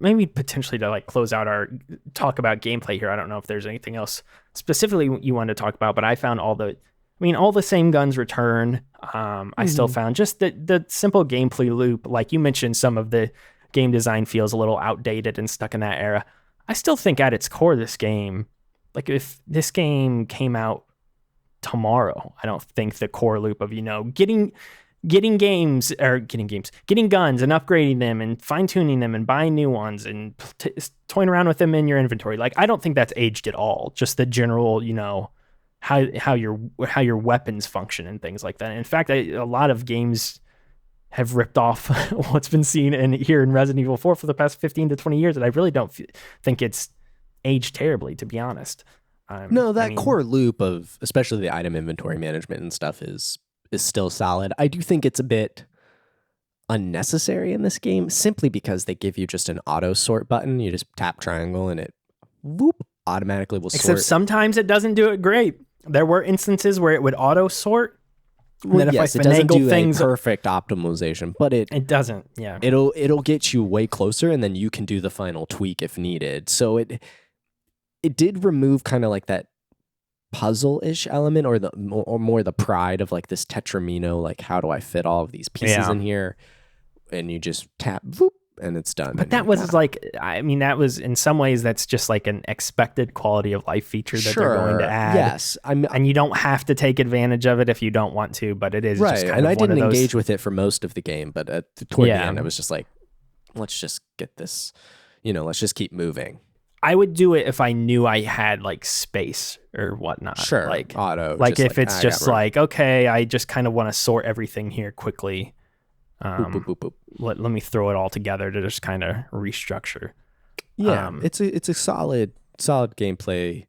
B: maybe potentially to like close out our talk about gameplay here, I don't know if there's anything else specifically you wanted to talk about, but I found all the same guns return. I still found just the simple gameplay loop. Like you mentioned, some of the game design feels a little outdated and stuck in that era. I still think at its core, this game, like if this game came out tomorrow, I don't think the core loop of getting guns and upgrading them and fine-tuning them and buying new ones and toying around with them in your inventory, like I don't think that's aged at all. Just the general how your weapons function and things like that. In fact, a lot of games have ripped off what's been seen here in Resident Evil 4 for the past 15 to 20 years, and I really don't think it's aged terribly, to be honest.
A: Core loop of especially the item inventory management and stuff is still solid. I do think it's a bit unnecessary in this game, simply because they give you just an auto sort button. You just tap triangle and it automatically will sort.
B: Except sometimes it doesn't do it great. There were instances where it would auto sort.
A: Well, yes, it doesn't do a perfect optimization, but
B: it doesn't. Yeah,
A: it'll get you way closer, and then you can do the final tweak if needed. So it did remove kind of like that puzzle-ish element, or more the pride of like this Tetramino, like how do I fit all of these pieces in here? And you just tap, and it's done.
B: But that was like, I mean, that was in some ways that's just like an expected quality of life feature that they're going to add.
A: Yes,
B: and you don't have to take advantage of it if you don't want to, but it is
A: right.
B: just kind
A: and
B: of
A: I
B: one
A: didn't
B: of those...
A: engage with it for most of the game, but toward the end, I was just like, let's just get this, let's just keep moving.
B: I would do it if I knew I had like space or whatnot.
A: Sure,
B: like
A: auto.
B: Like if it's just like, okay, I just kind of want to sort everything here quickly.
A: Boop, boop, boop, boop.
B: Let me throw it all together to just kind of restructure.
A: Yeah, it's a solid gameplay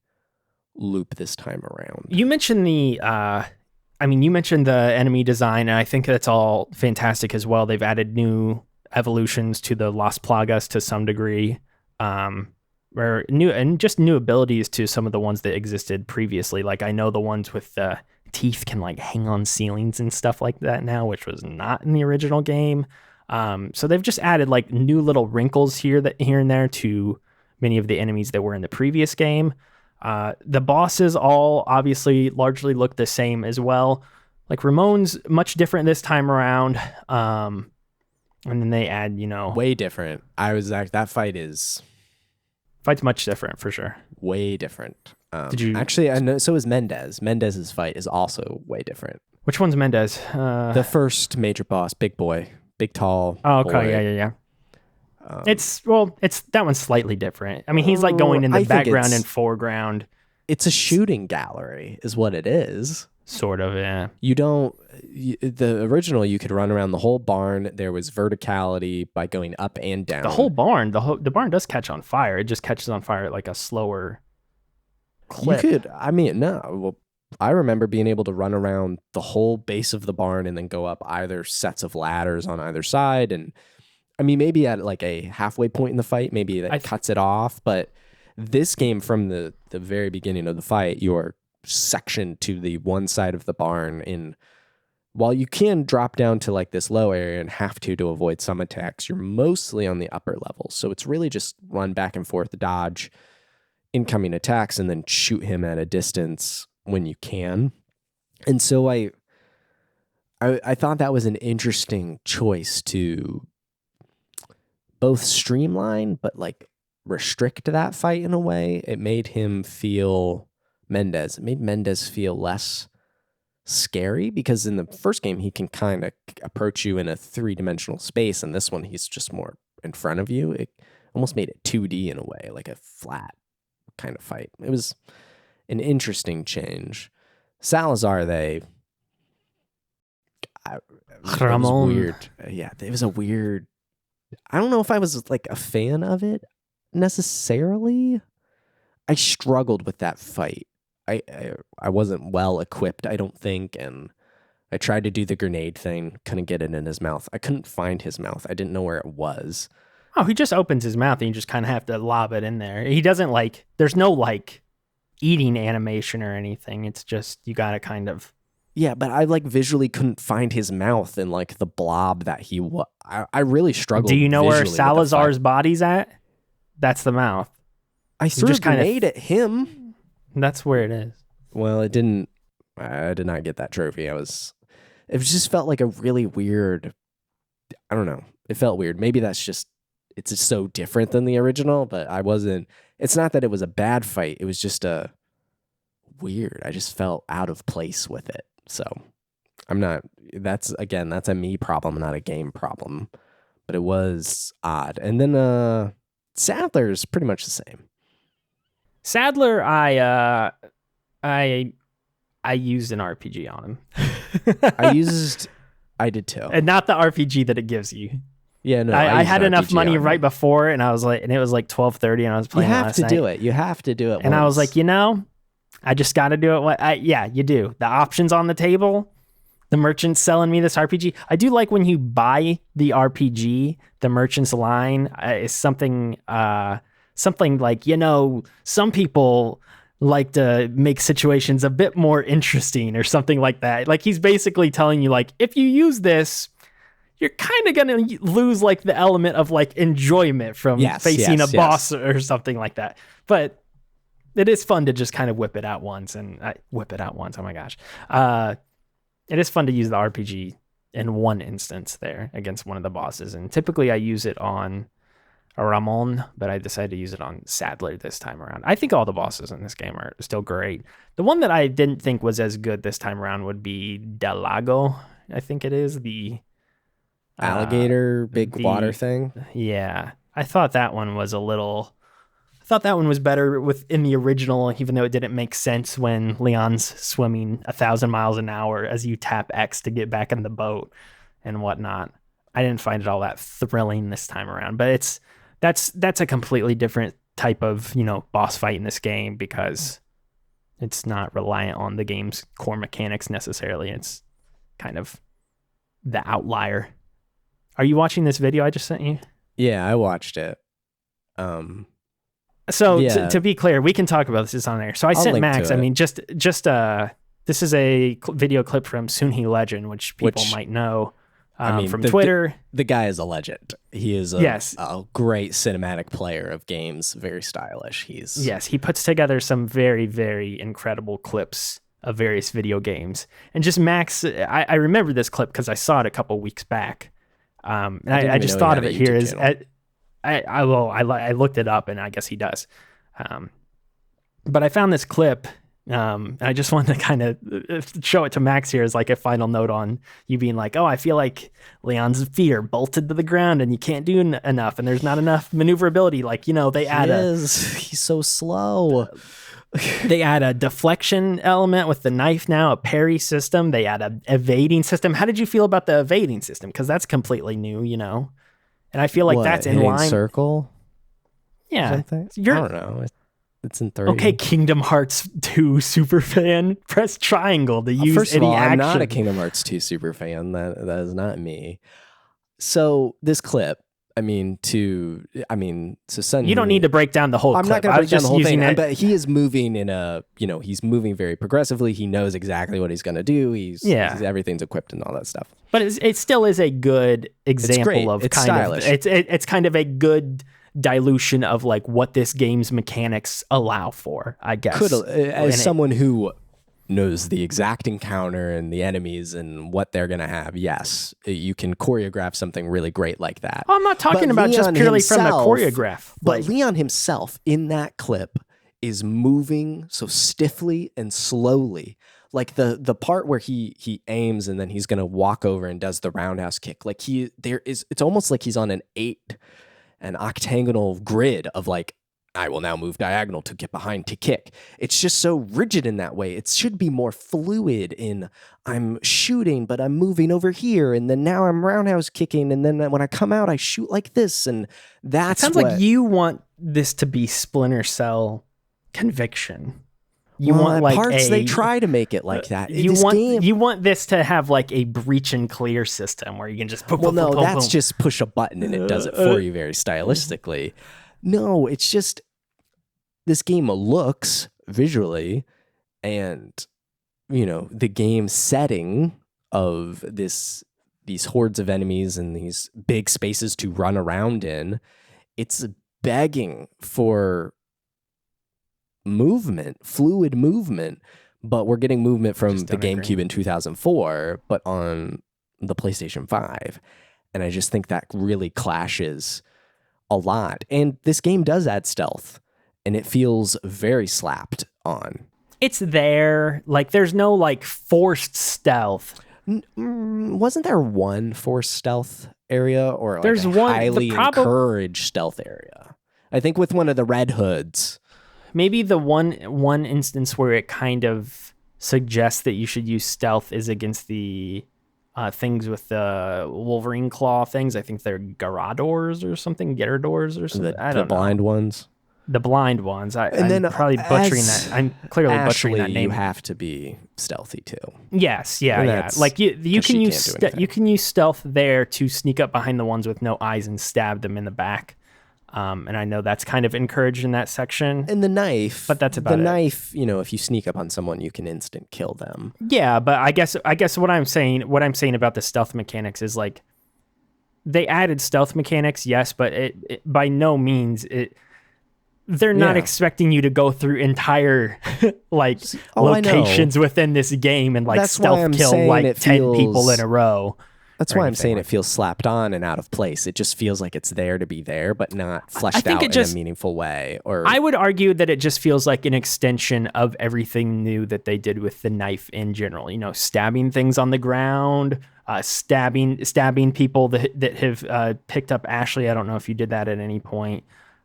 A: loop this time around.
B: You mentioned the enemy design, and I think that's all fantastic as well. They've added new evolutions to the Las Plagas to some degree, or new abilities to some of the ones that existed previously. Like I know the ones with the teeth can like hang on ceilings and stuff like that now, which was not in the original game. So they've just added like new little wrinkles here and there to many of the enemies that were in the previous game. The bosses all obviously largely look the same as well. Like Ramon's much different this time around. And then they add,
A: way different. That
B: fight's much different for sure.
A: Way different.
B: Did you
A: actually? I know. So is Mendez. Mendez's fight is also way different.
B: Which one's Mendez?
A: The first major boss, big boy, big tall.
B: Oh, okay,
A: boy.
B: yeah. It's that one's slightly different. I mean, he's like going in the background and foreground.
A: It's a shooting gallery, is what it is.
B: Sort of, yeah.
A: The original, you could run around the whole barn. There was verticality by going up and down.
B: The whole barn, the barn does catch on fire. It just catches on fire at like a slower clip.
A: I remember being able to run around the whole base of the barn and then go up either sets of ladders on either side. And I mean, maybe at like a halfway point in the fight, maybe that cuts it off. But this game, from the very beginning of the fight, you're sectioned to the one side of the barn. And while you can drop down to like this low area and have to avoid some attacks, you're mostly on the upper levels. So it's really just run back and forth, dodge incoming attacks, and then shoot him at a distance when you can. And so I thought that was an interesting choice to both streamline but like restrict that fight in a way. It made Mendez feel less scary, because in the first game he can kind of approach you in a 3-dimensional space, and this one he's just more in front of you. It almost made it 2D in a way, like a flat kind of fight. It was an interesting change. Salazar, it was weird. Yeah, it was a weird... I don't know if I was like a fan of it necessarily. I struggled with that fight. I wasn't well equipped, I don't think, and I tried to do the grenade thing, couldn't get it in his mouth. I couldn't find his mouth. I didn't know where it was.
B: Oh, he just opens his mouth and you just kind of have to lob it in there. He doesn't there's no eating animation or anything. It's just, you got to kind of...
A: Yeah, but I visually couldn't find his mouth and the blob that he was. I really struggled.
B: Do you know where Salazar's body's at? That's the mouth.
A: I threw a grenade at him.
B: That's where it is.
A: Well, it didn't. I did not get that trophy. It just felt like a really weird. I don't know. It felt weird. Maybe it's just so different than the original, but I wasn't. It's not that it was a bad fight. It was just weird. I just felt out of place with it. So I'm not. That's a me problem, not a game problem. But it was odd. And then Sadler's pretty much the same.
B: Sadler, I used an RPG on him.
A: I did too.
B: And not the RPG that it gives you.
A: Yeah, no.
B: I had enough money right before, and I was and it was 12:30, and I was playing.
A: You have to do it. You have to do it.
B: And I was like, I just got to do it. Yeah, you do. The options on the table. The merchant's selling me this RPG. I do like when you buy the RPG, the merchant's line is something like, some people like to make situations a bit more interesting or something like that. He's basically telling you, if you use this, you're kind of going to lose the element of enjoyment from facing a boss or something like that. But it is fun to just kind of whip it out once. Oh my gosh. It is fun to use the RPG in one instance there against one of the bosses. And typically I use it on Ramon, but I decided to use it on Sadler this time around. I think all the bosses in this game are still great. The one that I didn't think was as good this time around would be Delago, I think it is. The
A: alligator, big water thing.
B: Yeah. I thought that one was better within the original, even though it didn't make sense when Leon's swimming 1,000 miles an hour as you tap X to get back in the boat and whatnot. I didn't find it all that thrilling this time around, but that's a completely different type of, boss fight in this game because it's not reliant on the game's core mechanics necessarily. It's kind of the outlier. Are you watching this video I just sent you?
A: Yeah, I watched it.
B: So to be clear, we can talk about this. It's on there. So I sent Max. I mean, just this is a video clip from Sunhee Legend, which people might know from Twitter.
A: The guy is a legend. He is a great cinematic player of games. Very stylish.
B: He puts together some very, very incredible clips of various video games. And just Max, I remember this clip because I saw it a couple weeks back. And I just thought of it here as I looked it up and I guess he does. But I found this clip and I just wanted to kind of show it to Max here as like a final note on you being like, oh, I feel like Leon's feet are bolted to the ground and you can't do enough and there's not enough maneuverability. Like,
A: he's so slow.
B: They add a deflection element with the knife now, a parry system. They add a evading system. How did you feel about the evading system? Because that's completely new, And I feel like that's in line.
A: Circle?
B: Yeah.
A: I don't know. It's in 30.
B: Okay, Kingdom Hearts 2 super fan. Press triangle to use
A: First of
B: any
A: all,
B: action.
A: I'm not a Kingdom Hearts 2 super fan. That is not me. So this clip, to send
B: you don't need to break down the whole clip.
A: I'm not going to break down the whole thing, but he is moving he's moving very progressively. He knows exactly what he's going to do. Everything's equipped and all that stuff.
B: But it still is a good example of
A: it's stylish.
B: It's kind of a good dilution of like what this game's mechanics allow for, I guess.
A: As someone who knows the exact encounter and the enemies and what they're going to have, yes, you can choreograph something really great like that.
B: I'm not talking about just purely from the choreograph.
A: But Leon himself in that clip is moving so stiffly and slowly. Like the part where he aims and then he's going to walk over and does the roundhouse kick. Like it's almost like he's on an octagonal grid of like, I will now move diagonal to get behind to kick. It's just so rigid in that way. It should be more fluid in I'm shooting, but I'm moving over here. And then now I'm roundhouse kicking. And then when I come out, I shoot like this. And that's
B: sounds like you want this to be Splinter Cell Conviction. You want like
A: parts they try to make it like that.
B: You want this to have like a breach and clear system where you can just
A: that's just push a button and it does it for you very stylistically. No, it's just this game looks visually and the game setting of these hordes of enemies and these big spaces to run around in, it's begging for movement, fluid movement, but we're getting movement from the GameCube in 2004, but on the PlayStation 5. And I just think that really clashes a lot. And this game does add stealth, and it feels very slapped on.
B: It's there. Like, there's no, like, forced stealth.
A: Wasn't there one forced stealth area or like there's one highly encouraged stealth area? I think with one of the Red Hoods.
B: Maybe the one instance where it kind of suggests that you should use stealth is against the things with the Wolverine claw things. I think they're Garadors or something, Geradors or something. I don't know.
A: Blind ones.
B: The blind ones. I'm probably butchering that. I'm clearly butchering that name.
A: You have to be stealthy too.
B: Yes, yeah. Like you can use stealth there to sneak up behind the ones with no eyes and stab them in the back. And I know that's kind of encouraged in that section.
A: And the knife,
B: but that's about it.
A: The knife, if you sneak up on someone, you can instant kill them.
B: Yeah, but I guess what I'm saying about the stealth mechanics is like they added stealth mechanics, yes, but it by no means they're not expecting you to go through entire locations within this game and like stealth kill like 10 people in a row.
A: That's why I'm saying it feels slapped on and out of place. It just feels like it's there to be there, but not fleshed out in a meaningful way. Or
B: I would argue that it just feels like an extension of everything new that they did with the knife in general. You know, stabbing things on the ground, stabbing people that have picked up Ashley. I don't know if you did that at any point.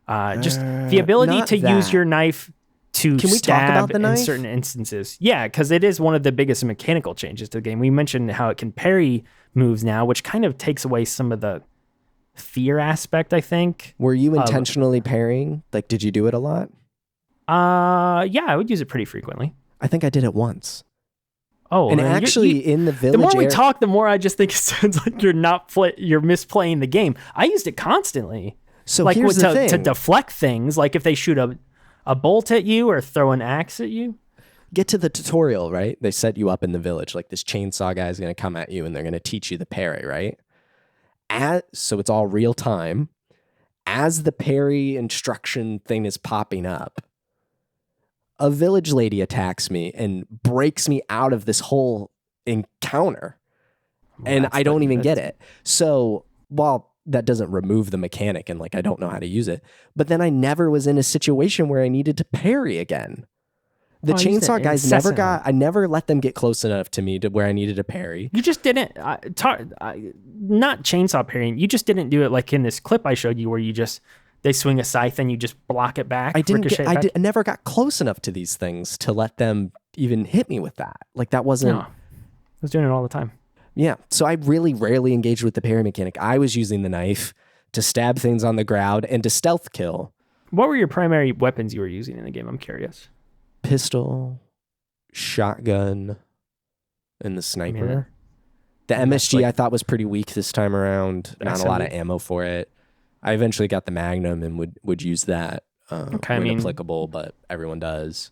B: Just the ability to use your knife to
A: Can we talk about the knife?
B: In certain instances. Yeah, because it is one of the biggest mechanical changes to the game. We mentioned how it can parry moves now, which kind of takes away some of the fear aspect, I think.
A: Were you intentionally parrying? Like, did you do it a lot?
B: Yeah, I would use it pretty frequently.
A: I think I did it once.
B: Oh,
A: and actually in the village,
B: the more we talk, the more I just think it sounds like you're misplaying the game. I used it constantly.
A: So like here's the thing.
B: To deflect things, like if they shoot a bolt at you or throw an axe at you.
A: Get to the tutorial, right? They set you up in the village. Like this chainsaw guy is going to come at you and they're going to teach you the parry, right? So it's all real time. As the parry instruction thing is popping up, a village lady attacks me and breaks me out of this whole encounter. Well, and I don't even get it. So while that doesn't remove the mechanic and like I don't know how to use it, but then I never was in a situation where I needed to parry again. The chainsaw guys I never let them get close enough to me to where I needed to parry.
B: You just didn't, not chainsaw parrying, you just didn't do it like in this clip I showed you where they swing a scythe and you just block it back.
A: I never got close enough to these things to let them even hit me with that. Like that wasn't.
B: No, I was doing it all the time.
A: Yeah, so I really rarely engaged with the parry mechanic. I was using the knife to stab things on the ground and to stealth kill.
B: What were your primary weapons you were using in the game? I'm curious.
A: Pistol, shotgun, and the sniper. The MSG I thought was pretty weak this time around. Not a lot of ammo for it. I eventually got the Magnum and would use that when applicable, but everyone does.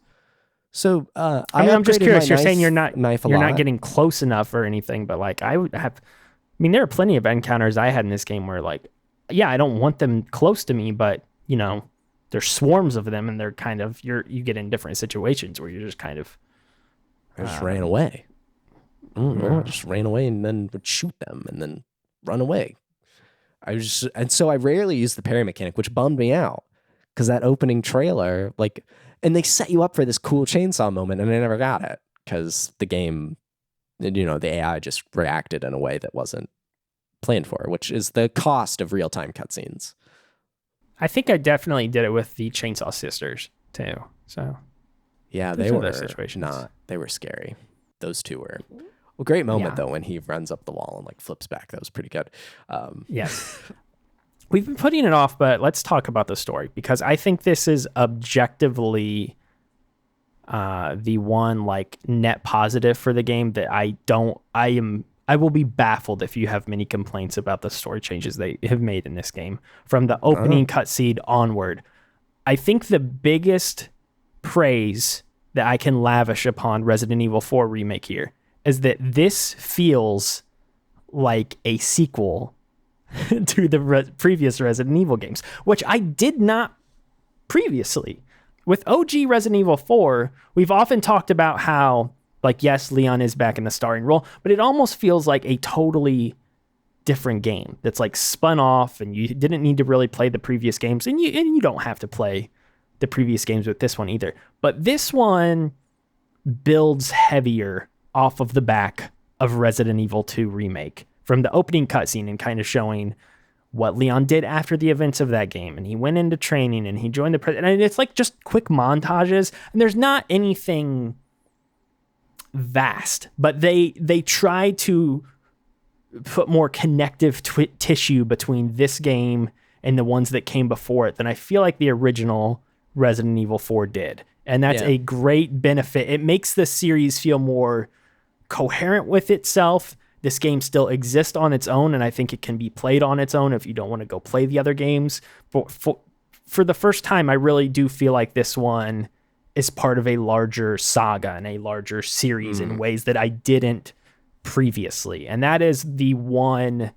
A: So
B: I'm just curious. You're saying you're not getting close enough or anything, but like I would have. I mean, there are plenty of encounters I had in this game where like, yeah, I don't want them close to me, but you know. There's swarms of them, and they're kind of you get in different situations where you're just kind of.
A: I just ran away. I just ran away and then would shoot them and then run away. And so I rarely use the parry mechanic, which bummed me out because that opening trailer, like, and they set you up for this cool chainsaw moment, and I never got it because the game, you know, the AI just reacted in a way that wasn't planned for, which is the cost of real time cutscenes.
B: I think I definitely did it with the Chainsaw Sisters too. So
A: yeah, they were they were scary. Those two were a great moment though when he runs up the wall and like flips back. That was pretty good.
B: Yes. We've been putting it off, but let's talk about the story because I think this is objectively the one like net positive for the game that I will be baffled if you have many complaints about the story changes they have made in this game from the opening cutscene onward. I think the biggest praise that I can lavish upon Resident Evil 4 Remake here is that this feels like a sequel to the previous Resident Evil games, which I did not previously. With OG Resident Evil 4, we've often talked about how like, yes, Leon is back in the starring role, but it almost feels like a totally different game that's like spun off and you didn't need to really play the previous games. And you don't have to play the previous games with this one either. But this one builds heavier off of the back of Resident Evil 2 Remake from the opening cutscene and kind of showing what Leon did after the events of that game. And he went into training and he joined and it's like just quick montages. And there's not anything vast, but they try to put more connective tissue between this game and the ones that came before it than I feel like the original Resident Evil 4 did. And that's a great benefit. It makes the series feel more coherent with itself. This game still exists on its own, and I think it can be played on its own if you don't want to go play the other games. But for the first time, I really do feel like this one is part of a larger saga and a larger series in ways that I didn't previously. And that is the one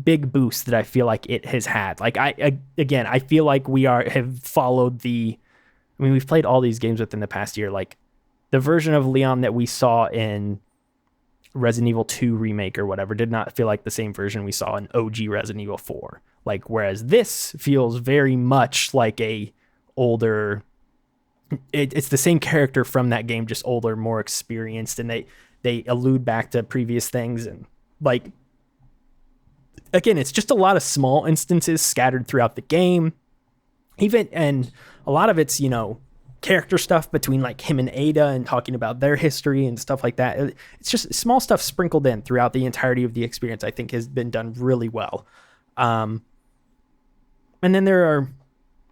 B: big boost that I feel like it has had. Like I feel like have followed we've played all these games within the past year. Like the version of Leon that we saw in Resident Evil 2 remake or whatever did not feel like the same version we saw in OG Resident Evil 4. Like, whereas this feels very much like a older, it's the same character from that game, just older, more experienced, and they allude back to previous things. And like, again, it's just a lot of small instances scattered throughout the game. And a lot of it's, character stuff between like him and Ada and talking about their history and stuff like that. It's just small stuff sprinkled in throughout the entirety of the experience, I think has been done really well. And then there are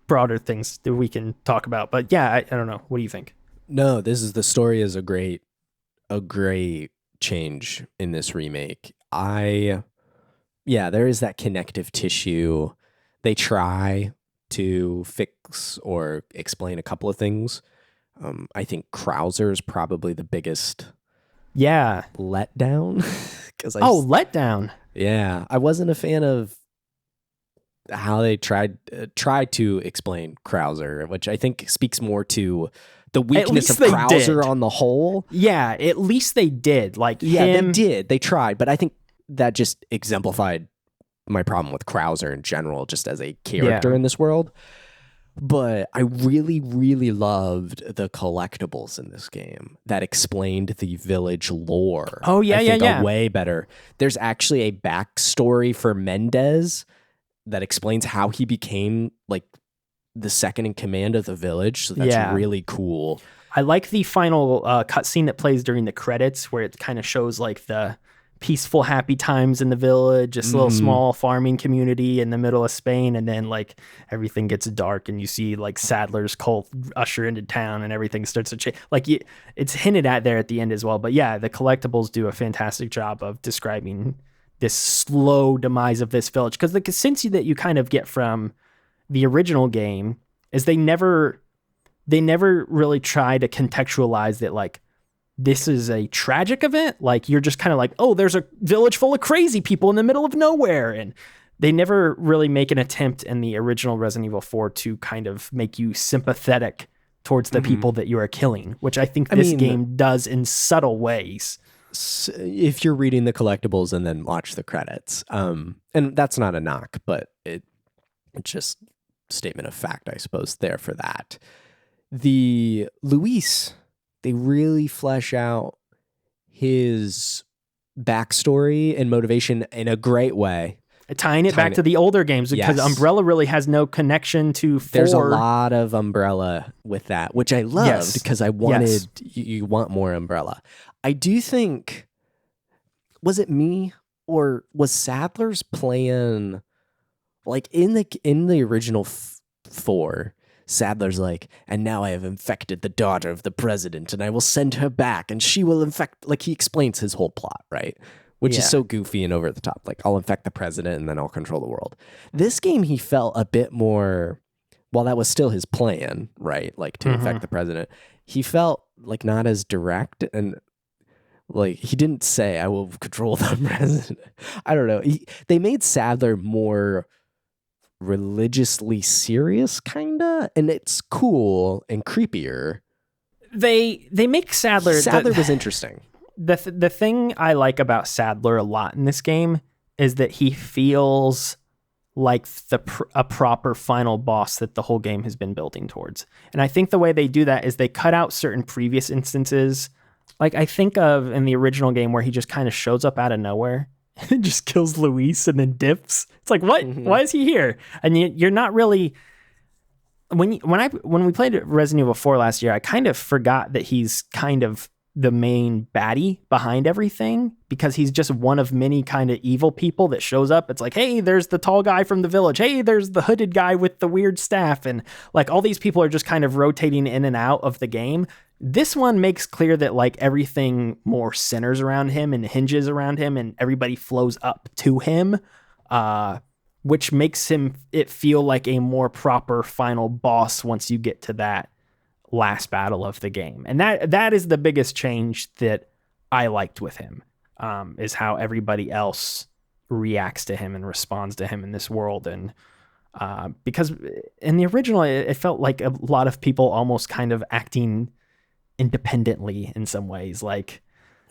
B: broader things that we can talk about, but yeah, I don't know. What do you think?
A: No, the story is a great change in this remake. There is that connective tissue. They try to fix or explain a couple of things. I think Krauser is probably the biggest letdown.
B: Letdown.
A: Yeah, I wasn't a fan of how they tried to explain Krauser, which I think speaks more to the weakness of Krauser on the whole.
B: Yeah, at least they did.
A: They did. They tried, but I think that just exemplified my problem with Krauser in general, just as a character in this world. But I really, really loved the collectibles in this game that explained the village lore.
B: Oh, yeah.
A: Way better. There's actually a backstory for Mendez that explains how he became like the second in command of the village. So that's really cool.
B: I like the final cutscene that plays during the credits, where it kind of shows like the peaceful, happy times in the village, this little small farming community in the middle of Spain, and then like everything gets dark and you see like Sadler's cult usher into town and everything starts to change. Like it's hinted at there at the end as well. But yeah, the collectibles do a fantastic job of describing this slow demise of this village, because the consistency that you kind of get from the original game is they never really try to contextualize that like this is a tragic event. Like, you're just kind of like, oh, there's a village full of crazy people in the middle of nowhere. And they never really make an attempt in the original Resident Evil 4 to kind of make you sympathetic towards the people that you are killing, which I think this game does in subtle ways.
A: If you're reading the collectibles and then watch the credits, and that's not a knock, but it's just statement of fact, I suppose, there for that. The Luis, they really flesh out his backstory and motivation in a great way.
B: Tying it back to the older games, because Umbrella really has no connection to 4.
A: There's a lot of Umbrella with that, which I loved because I wanted, you want more Umbrella. I do think, was it me or was Sadler's plan, like in the original 4, Sadler's like, and now I have infected the daughter of the president and I will send her back and she will infect, like he explains his whole plot, right? Which is so goofy and over the top. Like, I'll infect the president and then I'll control the world. This game, he felt a bit more, while that was still his plan, right? Like to infect the president, he felt like not as direct, and like he didn't say, I will control the president. I don't know. They made Sadler more religiously serious, kinda, and it's cool and creepier.
B: They make Sadler
A: was interesting.
B: The thing I like about Sadler a lot in this game is that he feels like a proper final boss that the whole game has been building towards. And I think the way they do that is they cut out certain previous instances. Like, I think of in the original game where he just kind of shows up out of nowhere and just kills Luis and then dips. It's like, what? Why is he here? And you're not really... When we played Resident Evil 4 last year, I kind of forgot that he's kind of the main baddie behind everything, because he's just one of many kind of evil people that shows up. It's like, hey, there's the tall guy from the village. Hey, there's the hooded guy with the weird staff. And like all these people are just kind of rotating in and out of the game. This one makes clear that like everything more centers around him and hinges around him and everybody flows up to him, which makes it feel like a more proper final boss once you get to that last battle of the game. And that is the biggest change that I liked with him, is how everybody else reacts to him and responds to him in this world. And because in the original, it felt like a lot of people almost kind of acting independently in some ways. Like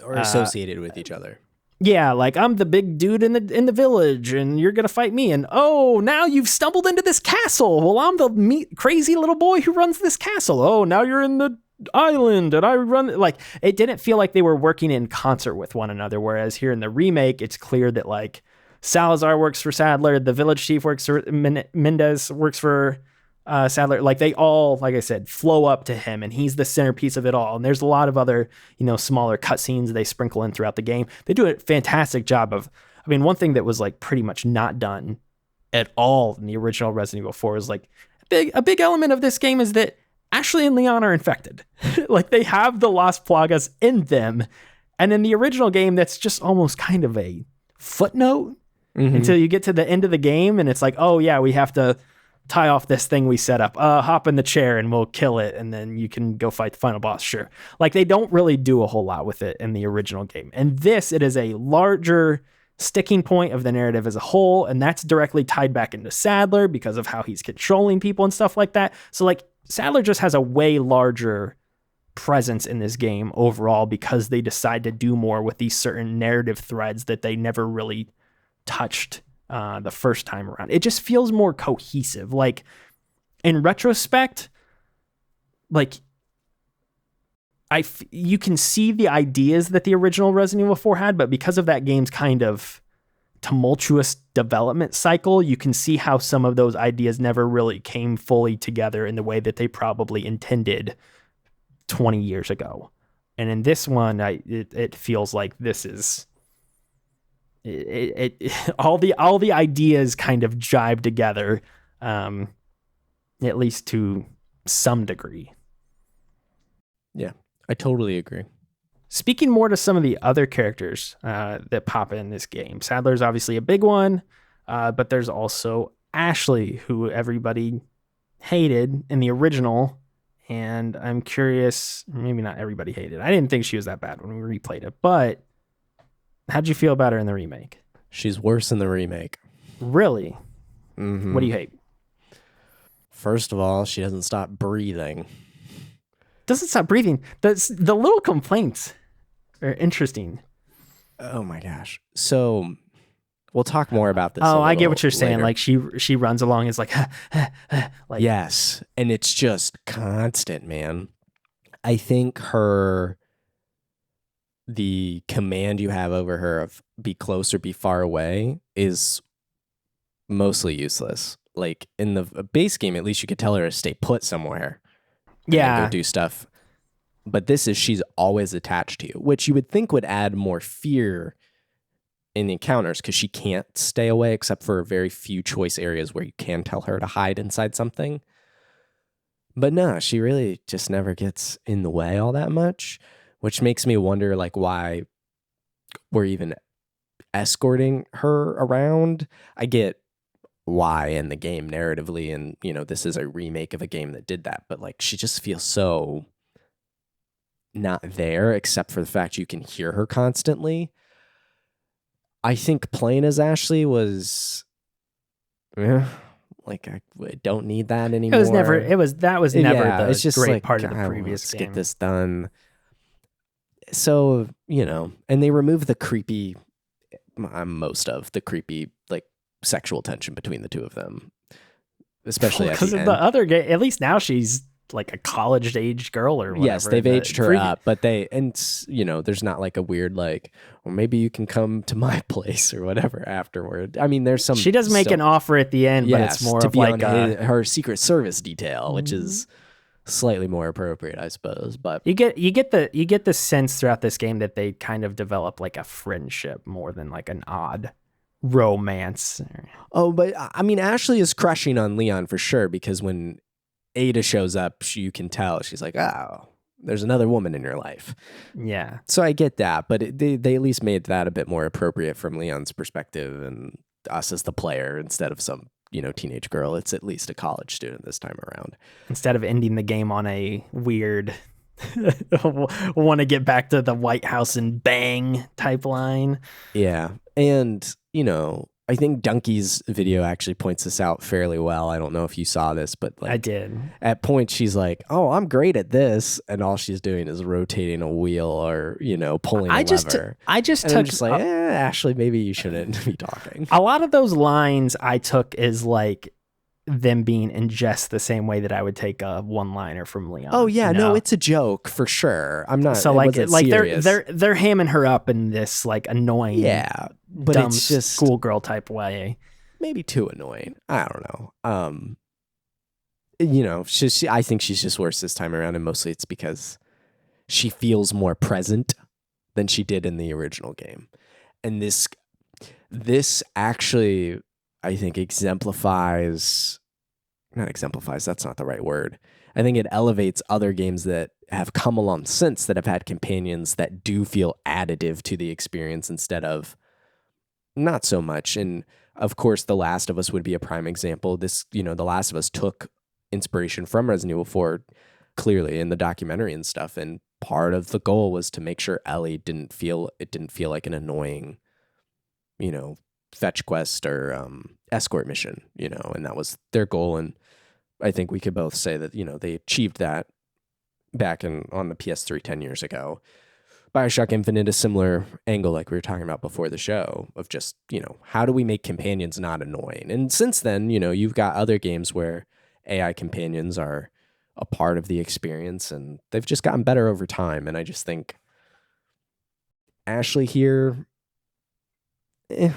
A: or associated with each other.
B: Yeah, like I'm the big dude in the village, and you're gonna fight me. And oh, now you've stumbled into this castle. Well, I'm the crazy little boy who runs this castle. Oh, now you're in the island, and I run. Like, it didn't feel like they were working in concert with one another. Whereas here in the remake, it's clear that like Salazar works for Sadler, the village chief works for Mendez works for Sadler. Like they all, like I said, flow up to him, and he's the centerpiece of it all. And there's a lot of other, smaller cutscenes they sprinkle in throughout the game. They do a fantastic job of, one thing that was like pretty much not done at all in the original Resident Evil 4 is like a big element of this game is that Ashley and Leon are infected. Like they have the Las Plagas in them. And in the original game, that's just almost kind of a footnote until you get to the end of the game. And it's like, oh yeah, we have to tie off this thing we set up, hop in the chair and we'll kill it. And then you can go fight the final boss. Sure. Like they don't really do a whole lot with it in the original game. And this, it is a larger sticking point of the narrative as a whole. And that's directly tied back into Sadler because of how he's controlling people and stuff like that. So like Sadler just has a way larger presence in this game overall because they decide to do more with these certain narrative threads that they never really touched the first time around. It just feels more cohesive. Like in retrospect, like you can see the ideas that the original Resident Evil 4 had, but because of that game's kind of tumultuous development cycle, you can see how some of those ideas never really came fully together in the way that they probably intended 20 years ago. And in this one, it feels like this is all the ideas kind of jibe together, at least to some degree.
A: Yeah, I totally agree.
B: Speaking more to some of the other characters that pop in this game, Sadler's obviously a big one, but there's also Ashley, who everybody hated in the original. And I'm curious, maybe not everybody hated. I didn't think she was that bad when we replayed it, but how'd you feel about her in the remake?
A: She's worse in the remake.
B: Really?
A: Mm-hmm.
B: What do you hate?
A: First of all, she doesn't stop breathing.
B: Doesn't stop breathing. The little complaints are interesting.
A: Oh my gosh. So we'll talk more about this.
B: Oh, I get what you're saying.
A: Later.
B: Like she runs along, it's like, like
A: yes, and it's just constant, man. I think the command you have over her of be close or be far away is mostly useless. Like in the base game, at least you could tell her to stay put somewhere.
B: Yeah.
A: Go do stuff. But this is she's always attached to you, which you would think would add more fear in the encounters because she can't stay away except for very few choice areas where you can tell her to hide inside something. But no, she really just never gets in the way all that much, which makes me wonder like why we're even escorting her around. I get why in the game narratively, and this is a remake of a game that did that, but like she just feels so not there except for the fact you can hear her constantly. I think playing as Ashley was like I don't need that anymore.
B: That was never
A: it's just
B: great
A: like,
B: part of the previous
A: let's
B: game.
A: get this done. So, and they remove the creepy most of the creepy like sexual tension between the two of them, especially
B: because of the other game. At least now she's like a college age girl or whatever.
A: Yes, they've aged her up, but there's not like a weird like, well, maybe you can come to my place or whatever afterward. I mean, there's some.
B: She does make an offer at the end, but it's more
A: to
B: of
A: be
B: like
A: on her Secret Service detail, which is slightly more appropriate, I suppose. But
B: you get the sense throughout this game that they kind of develop like a friendship more than like an odd romance.
A: Oh, but I mean, Ashley is crushing on Leon for sure, because when Ada shows up, you can tell she's like, oh, there's another woman in your life.
B: Yeah.
A: So I get that, but they at least made that a bit more appropriate from Leon's perspective and us as the player instead of some, teenage girl. It's at least a college student this time around.
B: Instead of ending the game on a weird want to get back to the White House and bang type line.
A: Yeah. And, I think Donkey's video actually points this out fairly well. I don't know if you saw this, but like
B: I did.
A: At points she's like, "Oh, I'm great at this," and all she's doing is rotating a wheel or pulling a lever.
B: I just
A: and
B: took
A: I'm just like, Ashley, maybe you shouldn't be talking.
B: A lot of those lines I took is like them being in just the same way that I would take a one-liner from Leon.
A: Oh yeah, no, it's a joke for sure. I'm not.
B: So like
A: serious.
B: they're hamming her up in this like annoying,
A: but
B: dumb
A: it's just
B: schoolgirl type way.
A: Maybe too annoying. I don't know. I think she's just worse this time around, and mostly it's because she feels more present than she did in the original game, and this actually, I think, not exemplifies, that's not the right word. I think it elevates other games that have come along since that have had companions that do feel additive to the experience instead of not so much. And of course, The Last of Us would be a prime example. The Last of Us took inspiration from Resident Evil 4 clearly in the documentary and stuff. And part of the goal was to make sure Ellie didn't feel like an annoying, fetch quest or escort mission, and that was their goal. And I think we could both say that, they achieved that back on the PS3 10 years ago. BioShock Infinite, a similar angle like we were talking about before the show of just, how do we make companions not annoying? And since then, you've got other games where AI companions are a part of the experience and they've just gotten better over time. And I just think Ashley here,
B: I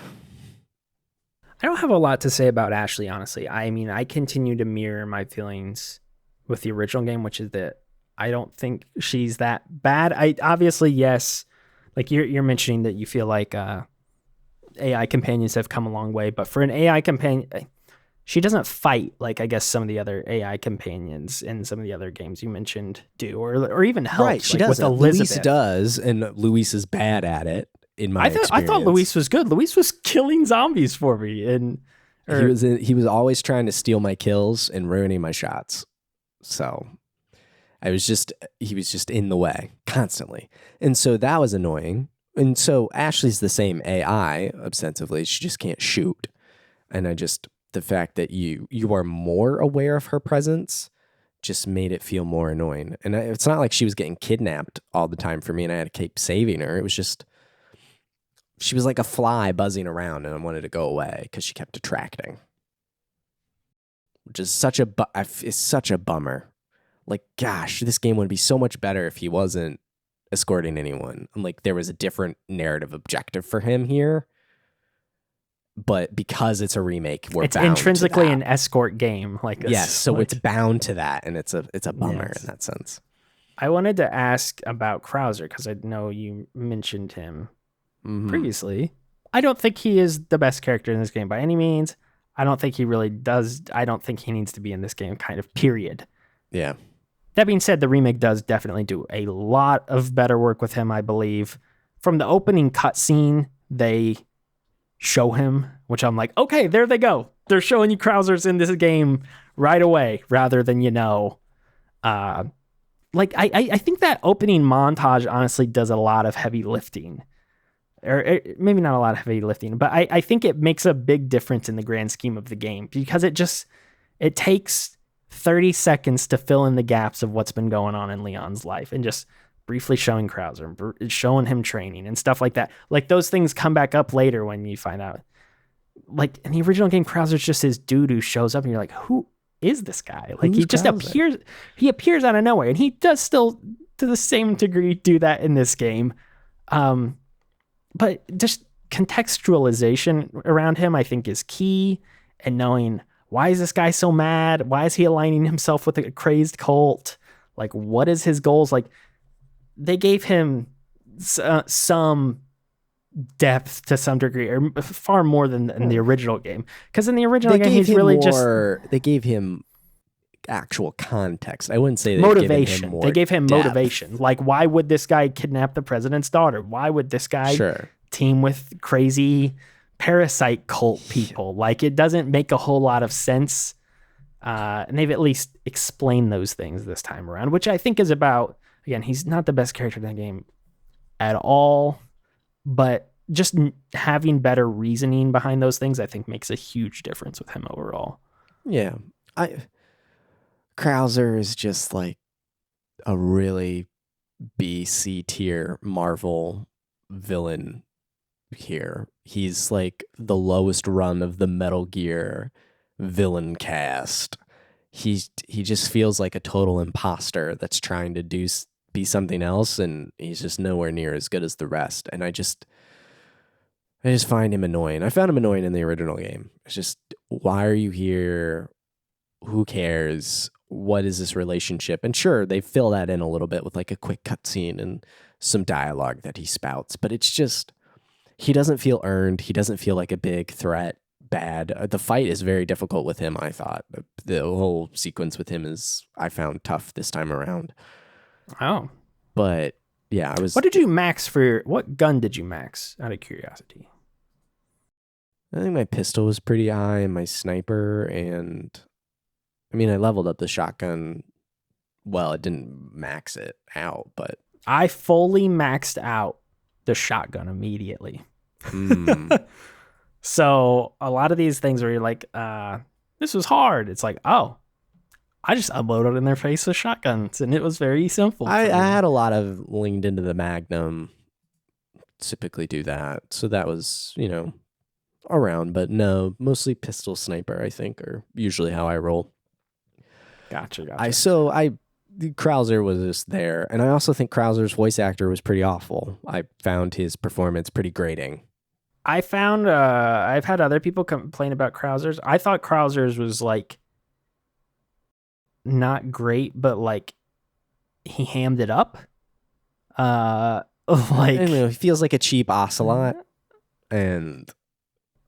B: don't have a lot to say about Ashley, honestly. I mean, I continue to mirror my feelings with the original game, which is that I don't think she's that bad. I obviously, yes, like you're mentioning that you feel like AI companions have come a long way, but for an AI companion, she doesn't fight like I guess some of the other AI companions in some of the other games you mentioned do, or even helps.
A: Right, she
B: like
A: does.
B: With Elizabeth.
A: Luis does, and Luis is bad at it. I
B: thought Luis was good. Luis was killing zombies for me, and
A: he was always trying to steal my kills and ruining my shots. So he was just in the way constantly, and so that was annoying. And so Ashley's the same AI ostensibly, she just can't shoot. And the fact that you are more aware of her presence just made it feel more annoying. And it's not like she was getting kidnapped all the time for me, and I had to keep saving her. It was just. She was like a fly buzzing around, and I wanted to go away because she kept attracting, which is such a bummer. Like, gosh, this game would be so much better if he wasn't escorting anyone. And like, there was a different narrative objective for him here. But because it's a remake, it's
B: intrinsically an escort game.
A: So it's bound to that, and it's a bummer in that sense.
B: I wanted to ask about Krauser because I know you mentioned him. Previously. I don't think he is the best character in this game by any means. I don't think he really does. I don't think he needs to be in this game, kind of, period.
A: Yeah.
B: That being said, the remake does definitely do a lot of better work with him, I believe. From the opening cutscene, they show him, which I'm like, okay, there they go. They're showing you Krauser's in this game right away, rather than, I think that opening montage honestly does a lot of heavy lifting. Or maybe not a lot of heavy lifting, but I think it makes a big difference in the grand scheme of the game because it takes 30 seconds to fill in the gaps of what's been going on in Leon's life and just briefly showing Krauser, showing him training and stuff like that. Like those things come back up later when you find out. Like in the original game, Krauser's just his dude who shows up and you're like, who is this guy? Like he just appears out of nowhere, and he does still to the same degree do that in this game. But just contextualization around him, I think, is key. And knowing, why is this guy so mad? Why is he aligning himself with a crazed cult? Like, what is his goals? Like, they gave him some depth to some degree, or far more than in the original game. Because in the original game, he's really They
A: gave him actual context. I wouldn't say
B: motivation. They gave him motivation. Like, why would this guy kidnap the president's daughter? Why would this guy team with crazy parasite cult people? Like, it doesn't make a whole lot of sense. And they've at least explained those things this time around, which I think is about, again, he's not the best character in the game at all, but just having better reasoning behind those things, I think makes a huge difference with him overall.
A: Yeah. Krauser is just like a really B-C tier Marvel villain here. He's like the lowest run of the Metal Gear villain cast. He just feels like a total imposter that's trying to be something else, and he's just nowhere near as good as the rest. And I just find him annoying. I found him annoying in the original game. It's just, why are you here? Who cares? What is this relationship? And sure, they fill that in a little bit with like a quick cutscene and some dialogue that he spouts, but it's just, he doesn't feel earned. He doesn't feel like a big threat. Bad. The fight is very difficult with him, I thought. The whole sequence with him I found tough this time around.
B: Oh.
A: But yeah,
B: What did you max for? What gun did you max, out of curiosity?
A: I think my pistol was pretty high and my sniper, and I mean, I leveled up the shotgun. Well, it didn't max it out, but
B: I fully maxed out the shotgun immediately. So a lot of these things where you're like, this was hard. It's like, oh, I just uploaded in their face with shotguns, and it was very simple.
A: I had a lot of leaned into the Magnum. Typically do that. So that was, around, but no, mostly pistol sniper, I think, are usually how I roll.
B: Gotcha.
A: Krauser was just there. And I also think Krauser's voice actor was pretty awful. I found his performance pretty grating.
B: I found, I've had other people complain about Krauser's. I thought Krauser's was like not great, but like he hammed it up. Like,
A: I don't know, he feels like a cheap ocelot, and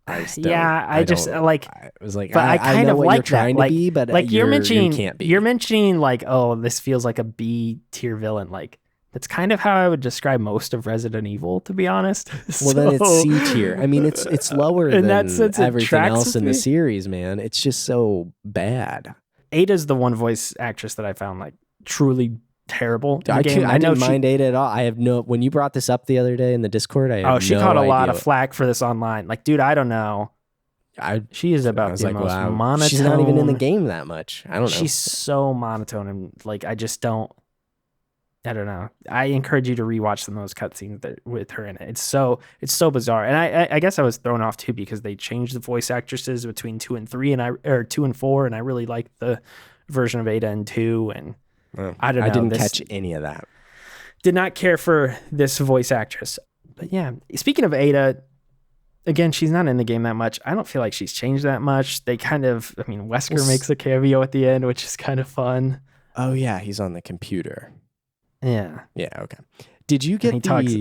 A: I was like,
B: but I kind of like
A: trying
B: that.
A: To be, but
B: like
A: you
B: mentioning,
A: can't be.
B: You're mentioning like, oh, this feels like a B tier villain. Like, that's kind of how I would describe most of Resident Evil, to be honest.
A: Well, then it's C tier. I mean, it's lower than that sense, everything else in the series, man. It's just so bad.
B: Ada's the one voice actress that I found like truly terrible.
A: I didn't mind Ada at all. I have when you brought this up the other day in the Discord,
B: she caught a lot of flack for this online. Like, dude, I don't know. She is about the most monotone.
A: She's not even in the game that much. I don't know.
B: She's so monotone, and like, I don't know. I encourage you to rewatch some of those cutscenes with her in it. It's so bizarre. And I guess I was thrown off too because they changed the voice actresses between 2 and 3 or 2 and 4, and I really liked the version of Ada in 2, and I don't know.
A: I didn't catch any of that.
B: Did not care for this voice actress. But yeah, speaking of Ada, again, she's not in the game that much. I don't feel like she's changed that much. They Wesker makes a cameo at the end, which is kind of fun.
A: Oh yeah, he's on the computer.
B: Yeah.
A: Yeah, okay. Did you get
B: he talks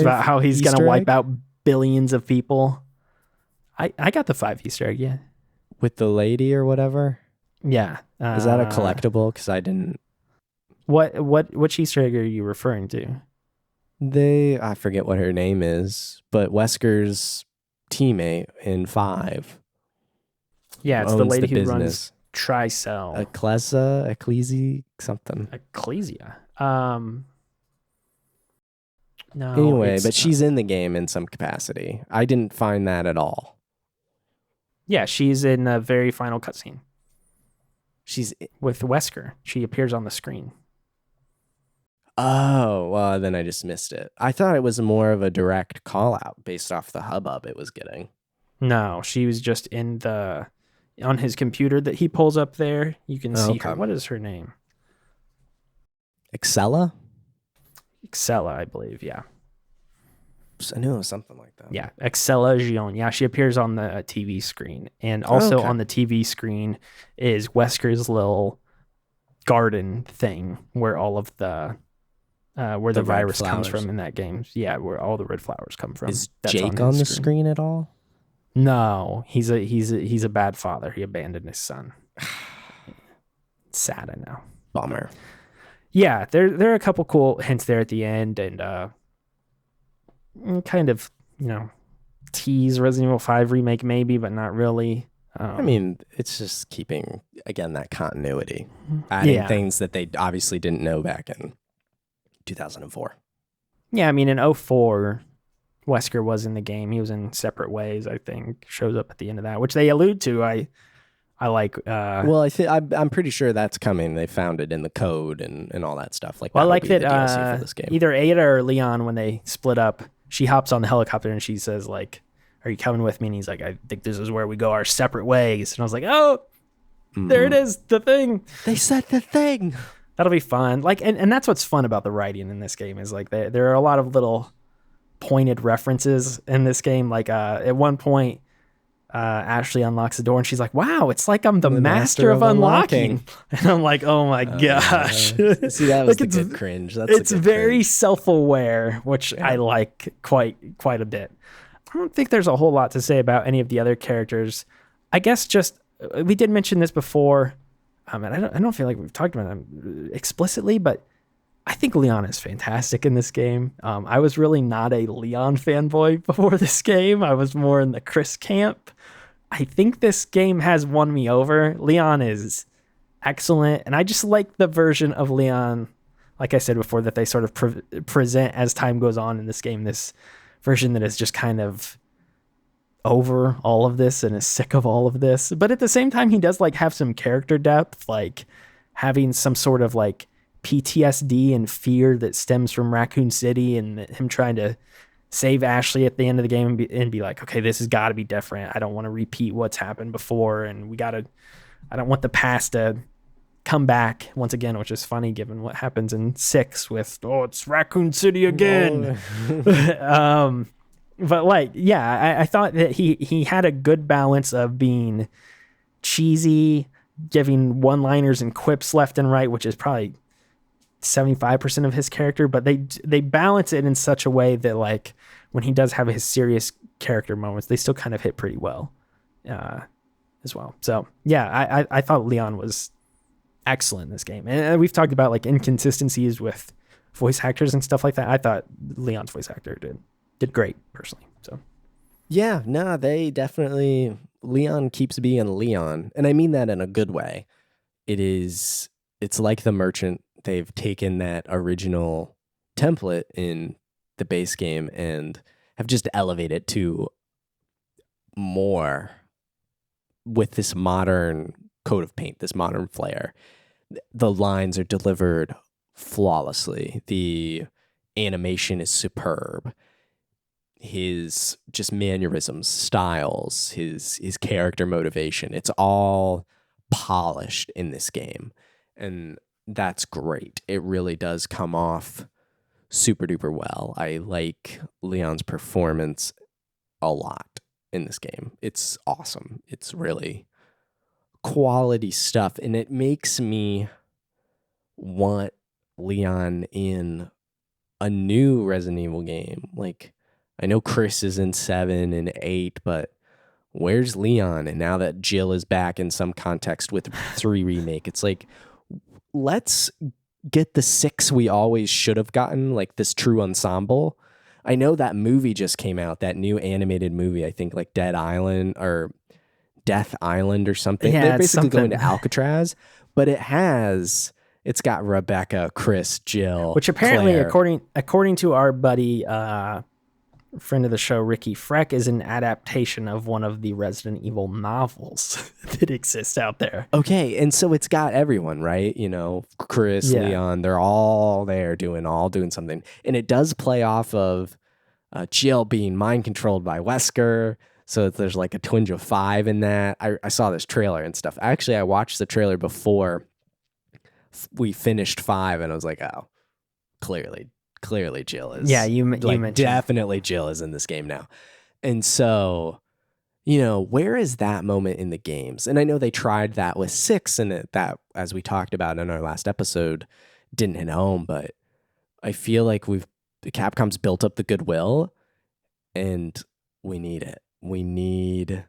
B: about how he's going to wipe out billions of people. I got the 5 Easter egg, yeah.
A: With the lady or whatever?
B: Yeah.
A: Is that a collectible? Because I didn't...
B: Which Easter egg are you referring to?
A: I forget what her name is, but Wesker's teammate in 5.
B: Yeah, it's the lady who runs Tricell.
A: Ecclesia, something.
B: Ecclesia. No.
A: Anyway, but she's in the game in some capacity. I didn't find that at all.
B: Yeah, she's in the very final cutscene.
A: She's
B: with Wesker. She appears on the screen.
A: Oh, well, then I just missed it. I thought it was more of a direct call out based off the hubbub it was getting.
B: No, she was just on his computer that he pulls up there. You can see her. What is her name?
A: Excella,
B: I believe, yeah.
A: I knew it was something like that.
B: Yeah, Excella Gion. Yeah, she appears on the TV screen. And also on the TV screen is Wesker's little garden thing where all of the virus comes from in that game. Yeah, where all the red flowers come from.
A: Is Jake on the screen at all?
B: No, he's a bad father. He abandoned his son. Sad, I know.
A: Bummer.
B: Yeah, there are a couple cool hints there at the end, and kind of, tease Resident Evil 5 remake maybe, but not really.
A: I mean, it's just keeping, again, that continuity. Adding things that they obviously didn't know back in 2004.
B: Yeah, I mean, in 2004, Wesker was in the game. He was in Separate Ways, I think, shows up at the end of that, which they allude to. I like.
A: Well, I'm pretty sure that's coming. They found it in the code and all that stuff. Like,
B: well, I like that.
A: The DLC for this game.
B: Either Ada or Leon, when they split up, she hops on the helicopter and she says, like, "Are you coming with me?" And he's like, "I think this is where we go our separate ways." And I was like, "Oh, there it is, the thing."
A: They said the thing.
B: That'll be fun. Like, and that's what's fun about the writing in this game is like there are a lot of little pointed references in this game. Like at one point, Ashley unlocks the door and she's like, "Wow, it's like I'm the master of unlocking." And I'm like, "Oh my gosh!"
A: See, that was like, the good cringe.
B: It's very cringe. Self-aware, which I like quite a bit. I don't think there's a whole lot to say about any of the other characters. I guess just we did mention this before. And I don't feel like we've talked about them explicitly, but I think Leon is fantastic in this game. I was really not a Leon fanboy before this game. I was more in the Chris camp. I think this game has won me over. Leon is excellent, and I just like the version of Leon, like I said before, that they sort of present as time goes on in this game, this version that is just kind of over all of this and is sick of all of this. But at the same time, he does like have some character depth, like having some sort of like PTSD and fear that stems from Raccoon City and him trying to save Ashley at the end of the game and be like, okay, this has got to be different. I don't want to repeat what's happened before. And I don't want the past to come back once again, which is funny given what happens in 6 with, it's Raccoon City again. But like, yeah, I thought that he had a good balance of being cheesy, giving one-liners and quips left and right, which is probably 75% of his character, but they balance it in such a way that like when he does have his serious character moments, they still kind of hit pretty well as well. So yeah, I thought Leon was excellent in this game. And we've talked about like inconsistencies with voice actors and stuff like that. I thought Leon's voice actor did great personally. So
A: yeah, no, they definitely, Leon keeps being Leon, and I mean that in a good way. It's like The Merchant. They've taken that original template in the base game and have just elevated to more with this modern coat of paint, this modern flair. The lines are delivered flawlessly. The animation is superb. His just mannerisms, styles, his character motivation, it's all polished in this game. And that's great. It really does come off super duper well. I like Leon's performance a lot in this game. It's awesome. It's really quality stuff. And it makes me want Leon in a new Resident Evil game. Like, I know Chris is in 7 and 8, but where's Leon? And now that Jill is back in some context with 3 Remake, it's like, let's get the 6 we always should have gotten, like this true ensemble. I know that movie just came out, that new animated movie, I think like Death Island or something.
B: Yeah,
A: they're basically
B: something.
A: going to Alcatraz, but it's got Rebecca, Chris, Jill,
B: which apparently,
A: Claire.
B: according to our buddy, friend of the show, Ricky Freck, is an adaptation of one of the Resident Evil novels that exists out there.
A: Okay, and so it's got everyone, right? You know, Chris, Leon, they're all there doing something. And it does play off of Jill being mind controlled by Wesker. So there's like a twinge of 5 in that. I saw this trailer and stuff. Actually, I watched the trailer before we finished 5, and I was like, oh, clearly Jill is.
B: Yeah, you mentioned.
A: Definitely Jill is in this game now. And so, you know, where is that moment in the games? And I know they tried that with 6, and that, as we talked about in our last episode, didn't hit home, but I feel like Capcom's built up the goodwill, and we need it. We need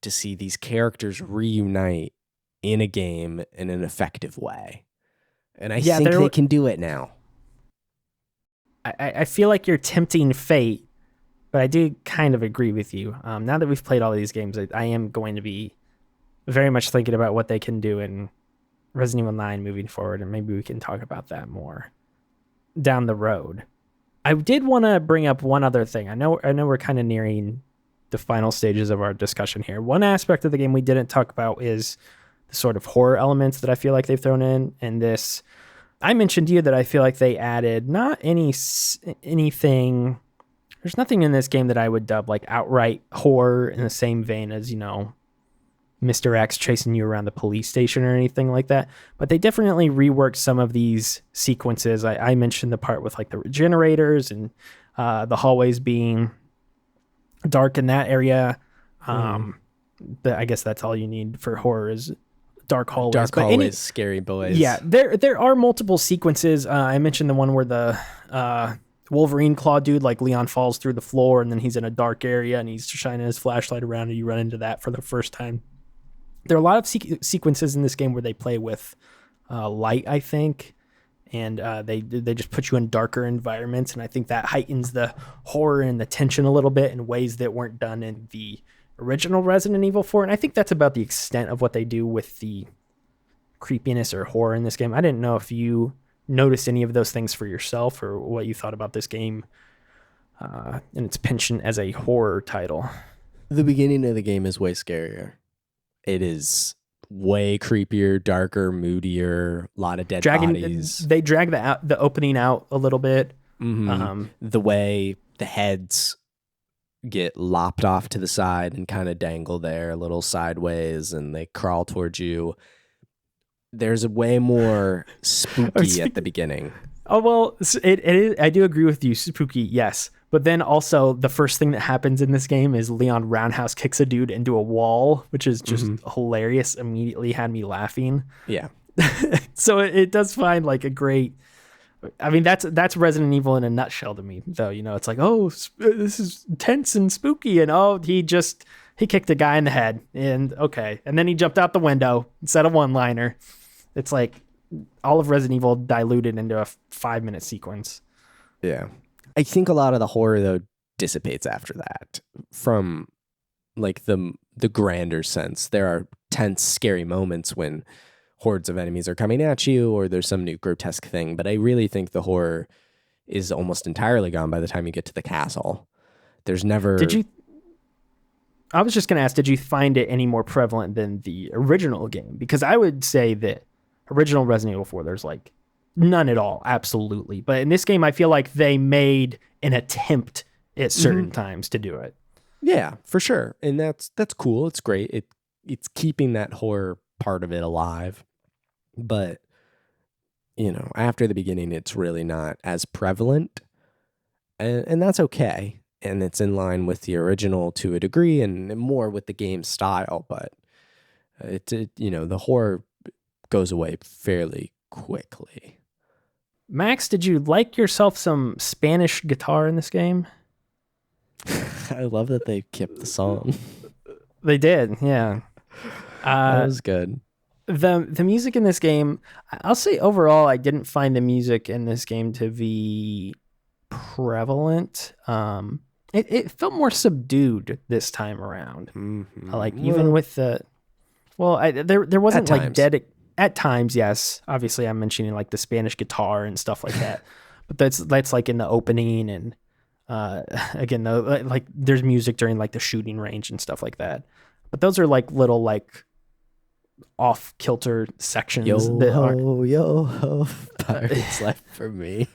A: to see these characters reunite in a game in an effective way. And I think they can do it now.
B: I feel like you're tempting fate, but I do kind of agree with you. Now that we've played all of these games, I am going to be very much thinking about what they can do in Resident Evil 9 moving forward, and maybe we can talk about that more down the road. I did want to bring up one other thing. I know we're kind of nearing the final stages of our discussion here. One aspect of the game we didn't talk about is the sort of horror elements that I feel like they've thrown in. And this, I mentioned to you that I feel like they added not anything. There's nothing in this game that I would dub like outright horror in the same vein as, Mr. X chasing you around the police station or anything like that. But they definitely reworked some of these sequences. I mentioned the part with like the regenerators and the hallways being dark in that area. I guess that's all you need for horror is dark hallways.
A: Dark hallways, scary boys.
B: Yeah, there are multiple sequences. I mentioned the one where the Wolverine claw dude, like Leon falls through the floor and then he's in a dark area and he's shining his flashlight around and you run into that for the first time. There are a lot of sequences in this game where they play with light, I think, and they just put you in darker environments, and I think that heightens the horror and the tension a little bit in ways that weren't done in the original Resident Evil 4, and I think that's about the extent of what they do with the creepiness or horror in this game. I didn't know if you noticed any of those things for yourself or what you thought about this game and its penchant as a horror title.
A: The beginning of the game is way scarier. It is way creepier, darker, moodier, a lot of dead bodies.
B: They drag the opening out a little bit.
A: Mm-hmm. The way the heads get lopped off to the side and kind of dangle there a little sideways and they crawl towards you. There's a way more spooky at the beginning.
B: Oh, well, it is. I do agree with you. Spooky, yes. But then also the first thing that happens in this game is Leon roundhouse kicks a dude into a wall, which is just hilarious. Immediately had me laughing.
A: Yeah.
B: So it does find like a great, I mean, that's Resident Evil in a nutshell to me, though. It's like, oh, this is tense and spooky. And oh, he kicked a guy in the head and okay. And then he jumped out the window and said a one-liner. It's like all of Resident Evil diluted into a 5-minute sequence.
A: Yeah. I think a lot of the horror, though, dissipates after that. From like the grander sense, there are tense, scary moments when hordes of enemies are coming at you or there's some new grotesque thing. But I really think the horror is almost entirely gone by the time you get to the castle. There's never...
B: I was just going to ask, did you find it any more prevalent than the original game? Because I would say that original Resident Evil 4, there's like none at all, absolutely. But in this game, I feel like they made an attempt at certain times to do it.
A: Yeah, for sure. And that's cool. It's great. It's keeping that horror part of it alive. But, after the beginning, it's really not as prevalent. And that's okay. And it's in line with the original to a degree and more with the game style. But, the horror goes away fairly quickly.
B: Max, did you like yourself some Spanish guitar in this game?
A: I love that they kept the song.
B: They did, yeah.
A: That was good.
B: The music in this game, I'll say overall, I didn't find the music in this game to be prevalent. It felt more subdued this time around. Mm-hmm. Like even with the, there wasn't like at times, yes. Obviously, I'm mentioning like the Spanish guitar and stuff like that, but that's like in the opening and again, like there's music during like the shooting range and stuff like that. But those are like little like off kilter sections.
A: Yo, Pirates Life for me.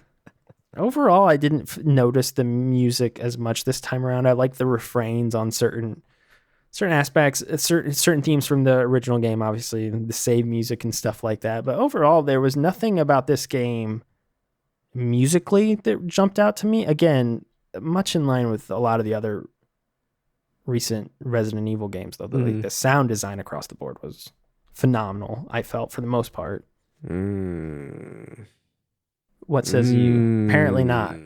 B: Overall, I didn't notice the music as much this time around. I like the refrains on certain aspects, certain themes from the original game, obviously, the save music and stuff like that. But overall, there was nothing about this game musically that jumped out to me. Again, much in line with a lot of the other recent Resident Evil games, though. The sound design across the board was phenomenal, I felt, for the most part. What says you? Apparently not.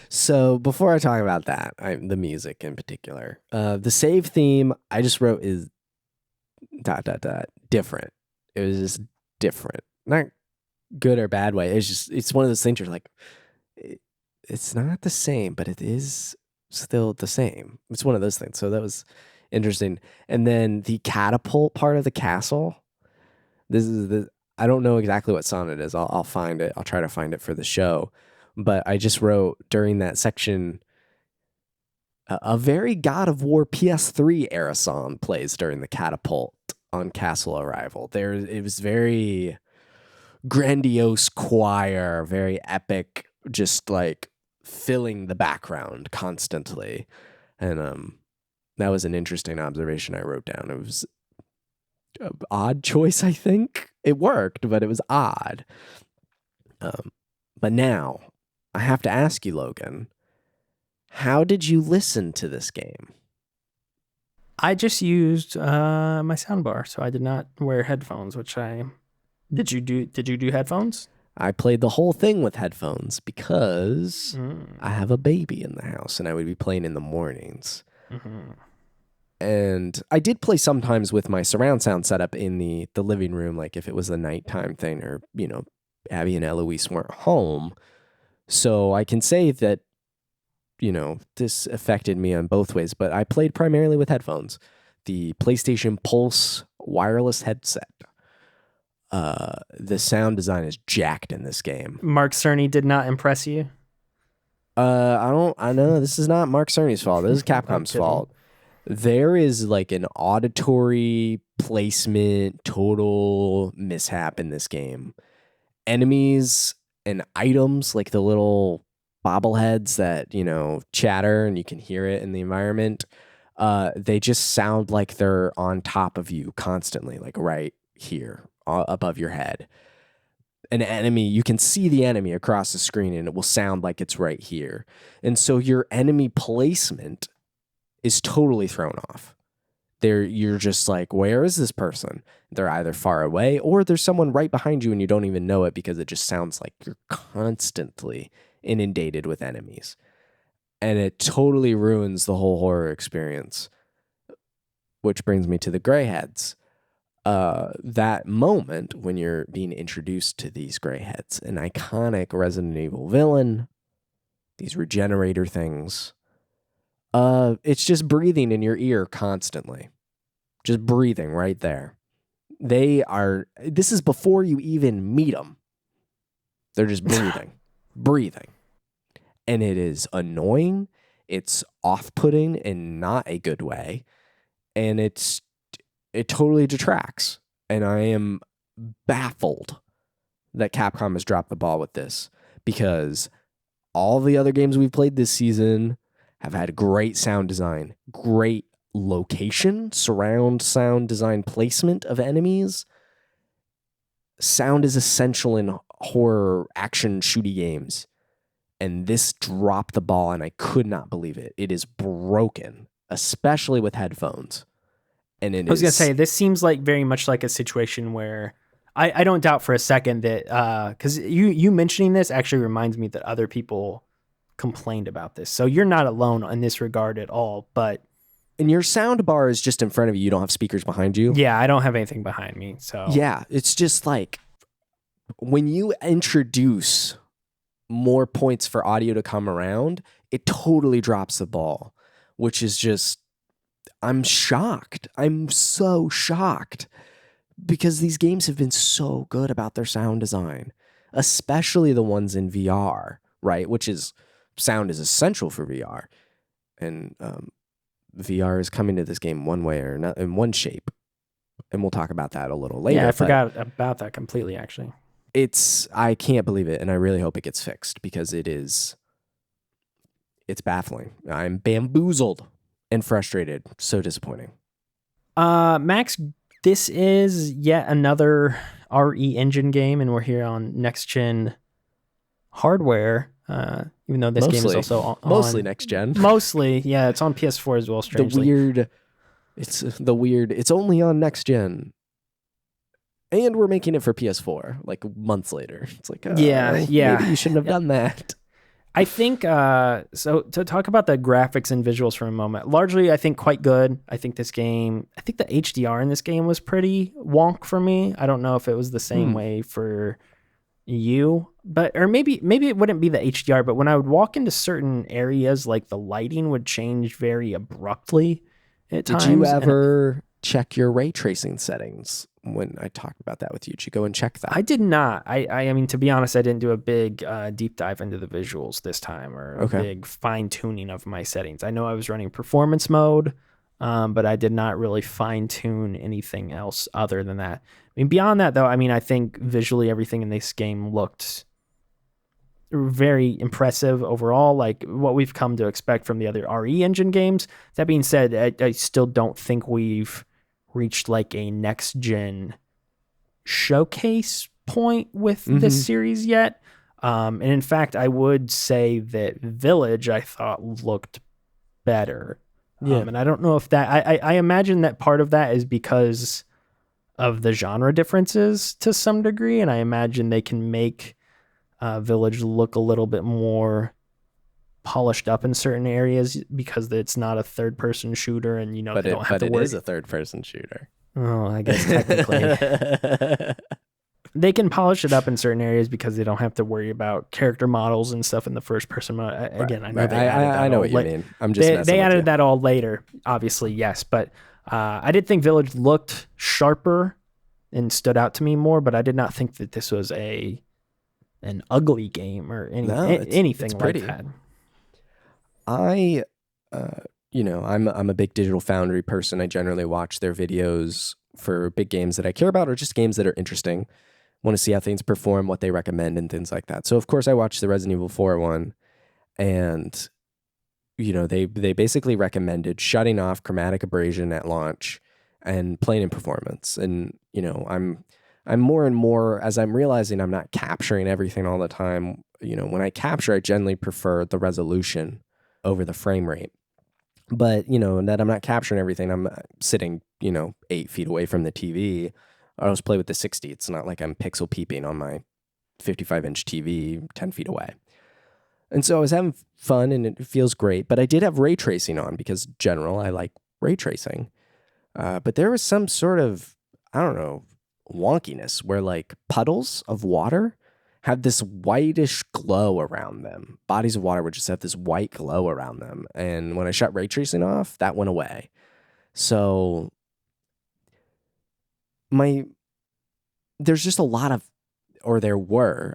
A: So before I talk about that, the music in particular, the save theme I just wrote is ... different. It was just different, not good or bad way. It's one of those things you're like, it's not the same, but it is still the same. It's one of those things. So that was interesting. And then the catapult part of the castle. I don't know exactly what song it is. I'll find it. I'll try to find it for the show. but I just wrote during that section, a very God of War PS3 era song plays during the catapult on Castle Arrival. It was very grandiose choir, very epic, just like filling the background constantly. And that was an interesting observation I wrote down. It was an odd choice, I think. It worked, but it was odd. But now, I have to ask you, Logan, how did you listen to this game?
B: I just used my soundbar, so I did not wear headphones, Did you do headphones?
A: I played the whole thing with headphones because I have a baby in the house and I would be playing in the mornings. Mm-hmm. And I did play sometimes with my surround sound setup in the living room, like if it was a nighttime thing or, Abby and Eloise weren't home. So I can say that, this affected me on both ways, but I played primarily with headphones. The PlayStation Pulse wireless headset. The sound design is jacked in this game.
B: Mark Cerny did not impress you?
A: I know this is not Mark Cerny's fault. This is Capcom's fault. There is like an auditory placement total mishap in this game. Enemies and items, like the little bobbleheads that, chatter and you can hear it in the environment, they just sound like they're on top of you constantly, like right here above your head. An enemy, you can see the enemy across the screen and it will sound like it's right here. And so your enemy placement is totally thrown off. You're just like, where is this person? They're either far away or there's someone right behind you and you don't even know it because it just sounds like you're constantly inundated with enemies. And it totally ruins the whole horror experience. Which brings me to the gray heads. That moment when you're being introduced to these gray heads, an iconic Resident Evil villain, these regenerator things, it's just breathing in your ear constantly. Just breathing right there. This is before you even meet them. They're just breathing. And it is annoying. It's off-putting in not a good way. And it totally detracts. And I am baffled that Capcom has dropped the ball with this because all the other games we've played this season have had great sound design, great location, surround sound design placement of enemies. Sound is essential in horror action shooty games. And this dropped the ball and I could not believe it. It is broken, especially with headphones. And I
B: was going to say, this seems like very much like a situation where I don't doubt for a second that, because you mentioning this actually reminds me that other people complained about this. So you're not alone in this regard at all, but...
A: And your sound bar is just in front of you. You don't have speakers behind you.
B: Yeah, I don't have anything behind me. So
A: yeah, it's just like when you introduce more points for audio to come around, it totally drops the ball, which is just... I'm shocked. I'm so shocked because these games have been so good about their sound design, especially the ones in VR, right? Which is, sound is essential for VR. And VR is coming to this game one way or another, in one shape. And we'll talk about that a little later.
B: Yeah, I forgot about that completely, actually.
A: I can't believe it, and I really hope it gets fixed because it's baffling. I'm bamboozled and frustrated. So disappointing.
B: Max, this is yet another RE engine game, and we're here on next gen hardware. Even though this game is also on
A: mostly next gen.
B: Mostly, yeah, it's on PS4 as well. Strangely,
A: it's only on next gen, and we're making it for PS4 like months later. It's like,
B: yeah,
A: maybe you shouldn't have done that.
B: I think, so to talk about the graphics and visuals for a moment, largely, I think quite good. I think the HDR in this game was pretty wonk for me. I don't know if it was the same way for you, or maybe it wouldn't be the HDR, but when I would walk into certain areas, like the lighting would change very abruptly at times.
A: Did you ever check your ray tracing settings when I talked about that with you? Did you go and check that?
B: I did not. I mean, to be honest, I didn't do a big deep dive into the visuals this time, or a big fine tuning of my settings. I know I was running performance mode, but I did not really fine tune anything else other than that. I mean, beyond that though, I mean, I think visually everything in this game looked very impressive overall, like what we've come to expect from the other RE engine games. That being said, I still don't think we've reached like a next gen showcase point with this series yet. And in fact, I would say that Village I thought looked better. And I don't know if that, I imagine that part of that is because of the genre differences to some degree. And I imagine they can make Village look a little bit more polished up in certain areas because it's not a third person shooter, and they don't have to worry.
A: But it is a third person shooter.
B: Oh, I guess technically they can polish it up in certain areas because they don't have to worry about character models and stuff in the first person mode. Again, I know
A: I know what you mean. I'm just
B: they added that all later, obviously, yes, but I did think Village looked sharper and stood out to me more, but I did not think that this was an ugly game or anything like that.
A: I'm a big Digital Foundry person. I generally watch their videos for big games that I care about or just games that are interesting. Want to see how things perform, what they recommend, and things like that. So of course I watched the Resident Evil 4 one, and they basically recommended shutting off chromatic abrasion at launch and playing in performance. And I'm more and more, as I'm realizing I'm not capturing everything all the time. When I capture, I generally prefer the resolution over the frame rate. But, that I'm not capturing everything. I'm sitting, 8 feet away from the TV. I always play with the 60. It's not like I'm pixel peeping on my 55-inch TV 10 feet away. And so I was having fun and it feels great. But I did have ray tracing on because I like ray tracing. But there was some sort of, I don't know, wonkiness where like puddles of water have this whitish glow around them. Bodies of water would just have this white glow around them. And when I shut ray tracing off, that went away. So there's just a lot of, or there were,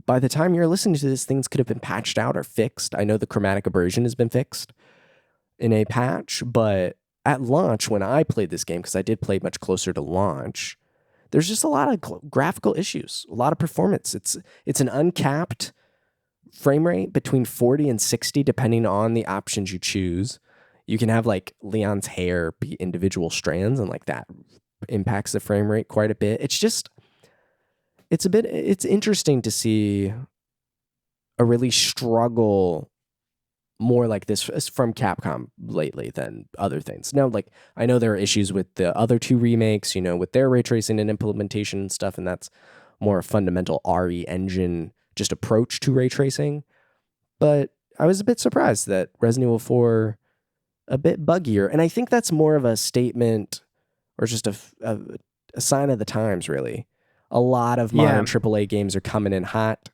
A: by the time you're listening to this, things could have been patched out or fixed. I know the chromatic abrasion has been fixed in a patch, but at launch, when I played this game, because I did play much closer to launch, there's just a lot of graphical issues, a lot of performance. It's an uncapped frame rate between 40 and 60, depending on the options you choose. You can have like Leon's hair be individual strands, and like that impacts the frame rate quite a bit. It's interesting to see a really struggle more like this from Capcom lately than other things. Now, like, I know there are issues with the other two remakes, with their ray tracing and implementation and stuff, and that's more a fundamental RE engine just approach to ray tracing. But I was a bit surprised that Resident Evil 4 a bit buggier, and I think that's more of a statement or just a sign of the times, really. A lot of modern AAA games are coming in hot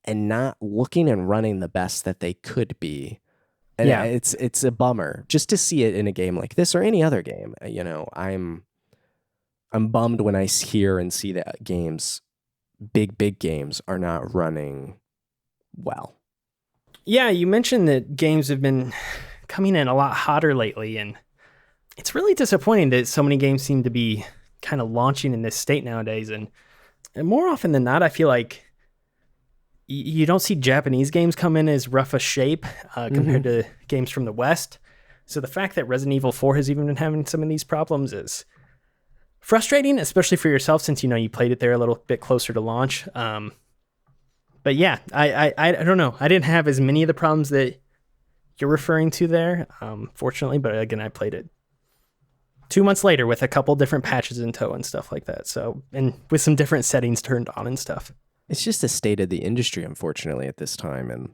A: and not looking and running the best that they could be. And it's a bummer just to see it in a game like this or any other game. I'm bummed when I hear and see that big games are not running well.
B: Yeah, you mentioned that games have been coming in a lot hotter lately, and it's really disappointing that so many games seem to be kind of launching in this state nowadays. And more often than not, I feel like you don't see Japanese games come in as rough a shape compared to games from the West. So the fact that Resident Evil 4 has even been having some of these problems is frustrating, especially for yourself, since you played it there a little bit closer to launch. But yeah, I don't know. I didn't have as many of the problems that you're referring to there, fortunately. But again, I played it 2 months later with a couple different patches in tow and stuff like that. So, and with some different settings turned on and stuff.
A: It's just the state of the industry, unfortunately, at this time. And,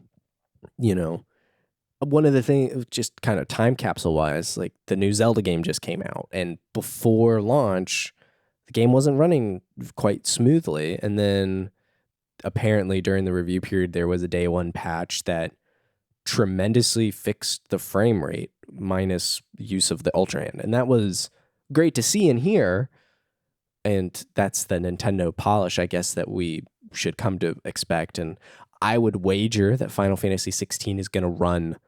A: one of the things, just kind of time capsule wise, like the new Zelda game just came out. And before launch, the game wasn't running quite smoothly. And then apparently during the review period, there was a day one patch that tremendously fixed the frame rate minus use of the Ultra Hand. And that was great to see and hear. And that's the Nintendo polish, I guess, that we should come to expect. And I would wager that Final Fantasy 16 is going to run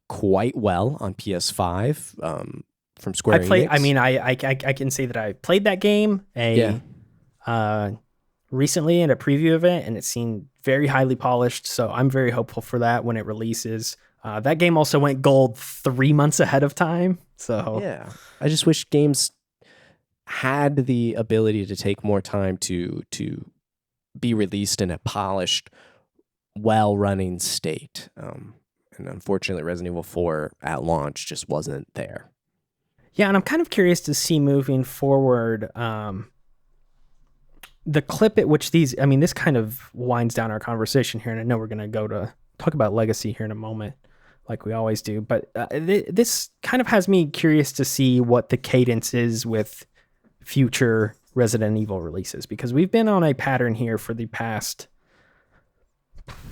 A: quite well on PS5 from Square Enix.
B: I mean, I can say that I played that game recently in a preview event, and it seemed very highly polished. So I'm very hopeful for that when it releases. That game also went gold 3 months ahead of time. So
A: yeah, I just wish games had the ability to take more time to be released in a polished, well-running state. And unfortunately, Resident Evil 4 at launch just wasn't there.
B: Yeah, and I'm kind of curious to see moving forward the clip at which these, I mean, this kind of winds down our conversation here, and I know we're going to go to talk about Legacy here in a moment, like we always do, but this kind of has me curious to see what the cadence is with future Resident Evil releases, because we've been on a pattern here for the past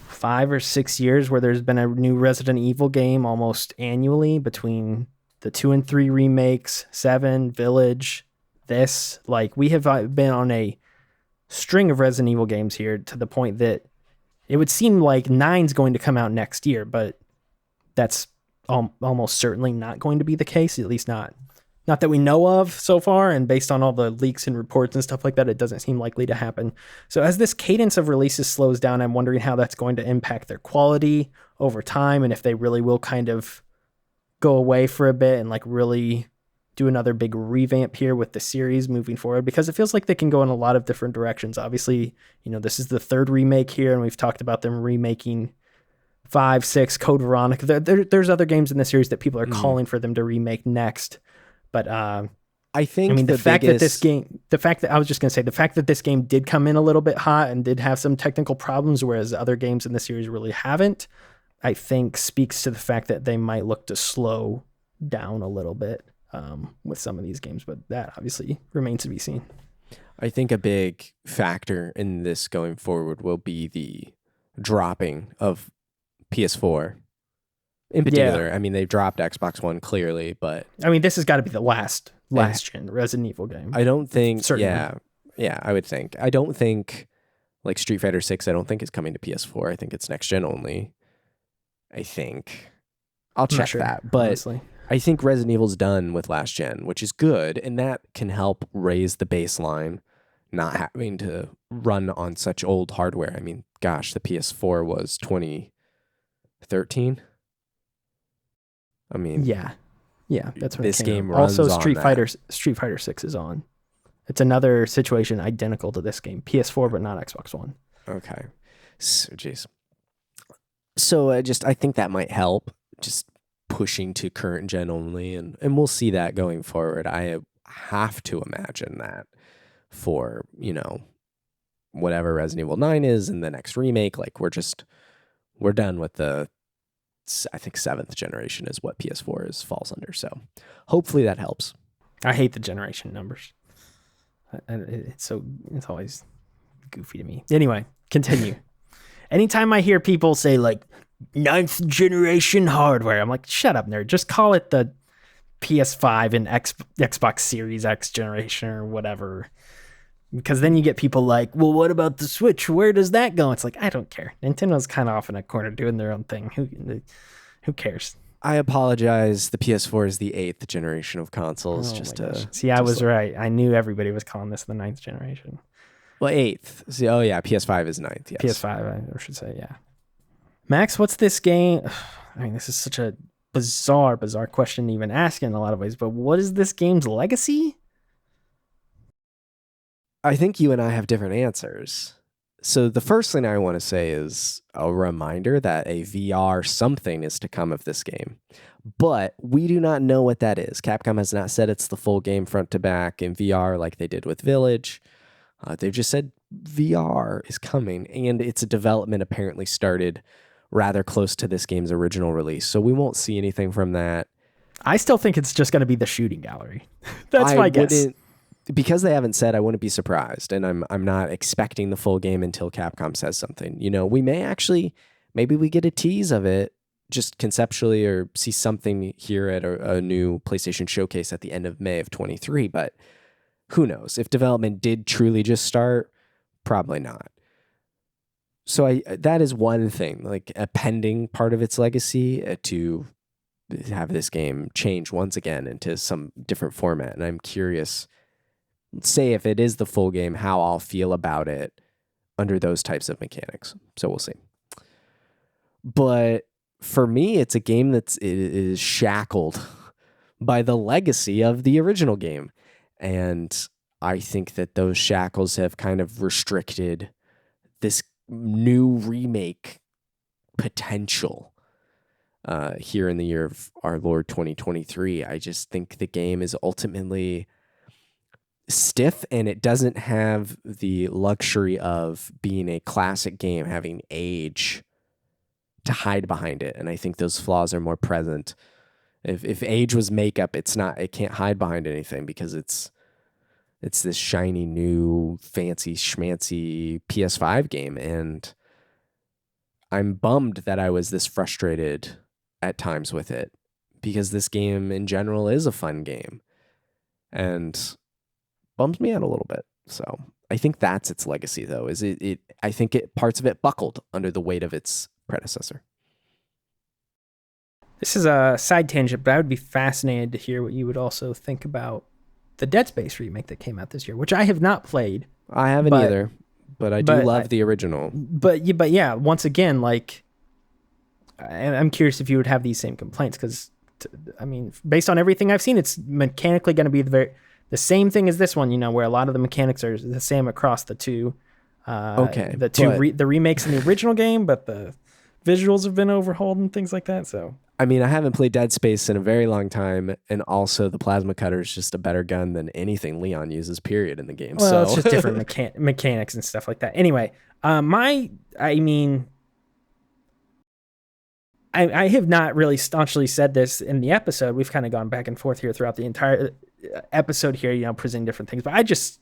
B: 5 or 6 years where there's been a new Resident Evil game almost annually between the 2 and 3 remakes, 7, Village, this. Like, we have been on a string of Resident Evil games here to the point that it would seem like 9's going to come out next year, but that's almost certainly not going to be the case, at least not that we know of so far, and based on all the leaks and reports and stuff like that, it doesn't seem likely to happen. So as this cadence of releases slows down, I'm wondering how that's going to impact their quality over time, and if they really will kind of go away for a bit and like really do another big revamp here with the series moving forward, because it feels like they can go in a lot of different directions. Obviously, you know, this is the 3rd remake here, and we've talked about them remaking 5, 6, Code Veronica. There's other games in the series that people are calling for them to remake next. But I mean, the fact that this game did come in a little bit hot and did have some technical problems, whereas other games in the series really haven't, I think speaks to the fact that they might look to slow down a little bit with some of these games, but that obviously remains to be seen.
A: I think a big factor in this going forward will be the dropping of PS4 in particular. I mean, they've dropped Xbox One clearly, but
B: I mean, this has got to be the last gen Resident Evil game.
A: I don't think,
B: certainly.
A: Yeah, I would think. I don't think, like Street Fighter 6, I don't think it's coming to PS4. I think it's next gen only. I think. I'll check that. But honestly, I think Resident Evil's done with last gen, which is good, and that can help raise the baseline, not having to run on such old hardware. I mean, gosh, the PS4 was 2013. I mean,
B: yeah, that's when
A: this game runs
B: also
A: on
B: Street
A: that.
B: Fighter 6 is on. It's another situation identical to this game, PS4 but not Xbox One.
A: Okay, so jeez. So I think that might help, just pushing to current gen only, and we'll see that going forward. I have to imagine that for, you know, whatever Resident Evil 9 is in the next remake, like we're done with the, I think 7th generation is what PS4 falls under. So hopefully that helps.
B: I hate the generation numbers. It's always goofy to me. Anyway, continue. Anytime I hear people say like 9th generation hardware, I'm like, shut up, nerd. Just call it the PS5 and Xbox Series X generation or whatever. Because then you get people like, well, what about the Switch? Where does that go? It's like, I don't care. Nintendo's kind of off in a corner doing their own thing. Who cares?
A: I apologize. The PS4 is the 8th generation of consoles.
B: See, I was right. I knew everybody was calling this the 9th generation.
A: Well, 8th. See, oh yeah, PS5 is 9th. Yes.
B: PS5, I should say, yeah. Max, what's this game? I mean, this is such a bizarre question to even ask in a lot of ways, but what is this game's legacy?
A: I think you and I have different answers. So the first thing I want to say is a reminder that a VR something is to come of this game. But we do not know what that is. Capcom has not said it's the full game front to back in VR like they did with Village. They've just said VR is coming, and its development apparently started rather close to this game's original release. So we won't see anything from that.
B: I still think it's just going to be the shooting gallery. That's my guess.
A: Because they haven't said, I wouldn't be surprised, and I'm not expecting the full game until Capcom says something. You know, we may actually, maybe we get a tease of it just conceptually or see something here at a new PlayStation showcase at the end of May of 23, but who knows? If development did truly just start, probably not. So that is one thing, like a pending part of its legacy, to have this game change once again into some different format. And I'm curious, say if it is the full game, how I'll feel about it under those types of mechanics. So we'll see. But for me, it's a game it is shackled by the legacy of the original game. And I think that those shackles have kind of restricted this new remake potential here in the year of our Lord 2023. I just think the game is ultimately stiff, and it doesn't have the luxury of being a classic game, having age to hide behind it. And I think those flaws are more present. If age was makeup, it can't hide behind anything, because it's this shiny new fancy schmancy PS5 game. And I'm bummed that I was this frustrated at times with it, because this game in general is a fun game and bums me out a little bit. So I think that's its legacy, though, is I think parts of it buckled under the weight of its predecessor.
B: This is a side tangent, but I would be fascinated to hear what you would also think about the Dead Space remake that came out this year, which I have not played.
A: I haven't either, but I do love the original.
B: But yeah, once again, like, I'm curious if you would have these same complaints, because, I mean, based on everything I've seen, it's mechanically going to be the same thing as this one, where a lot of the mechanics are the same across the two. The remakes in the original game, but the visuals have been overhauled and things like that. So
A: I mean, I haven't played Dead Space in a very long time, and also the plasma cutter is just a better gun than anything Leon uses, period, in the game.
B: Well, it's just different mechanics and stuff like that. Anyway, I have not really staunchly said this in the episode. We've kind of gone back and forth here throughout the entire episode here, presenting different things, but I just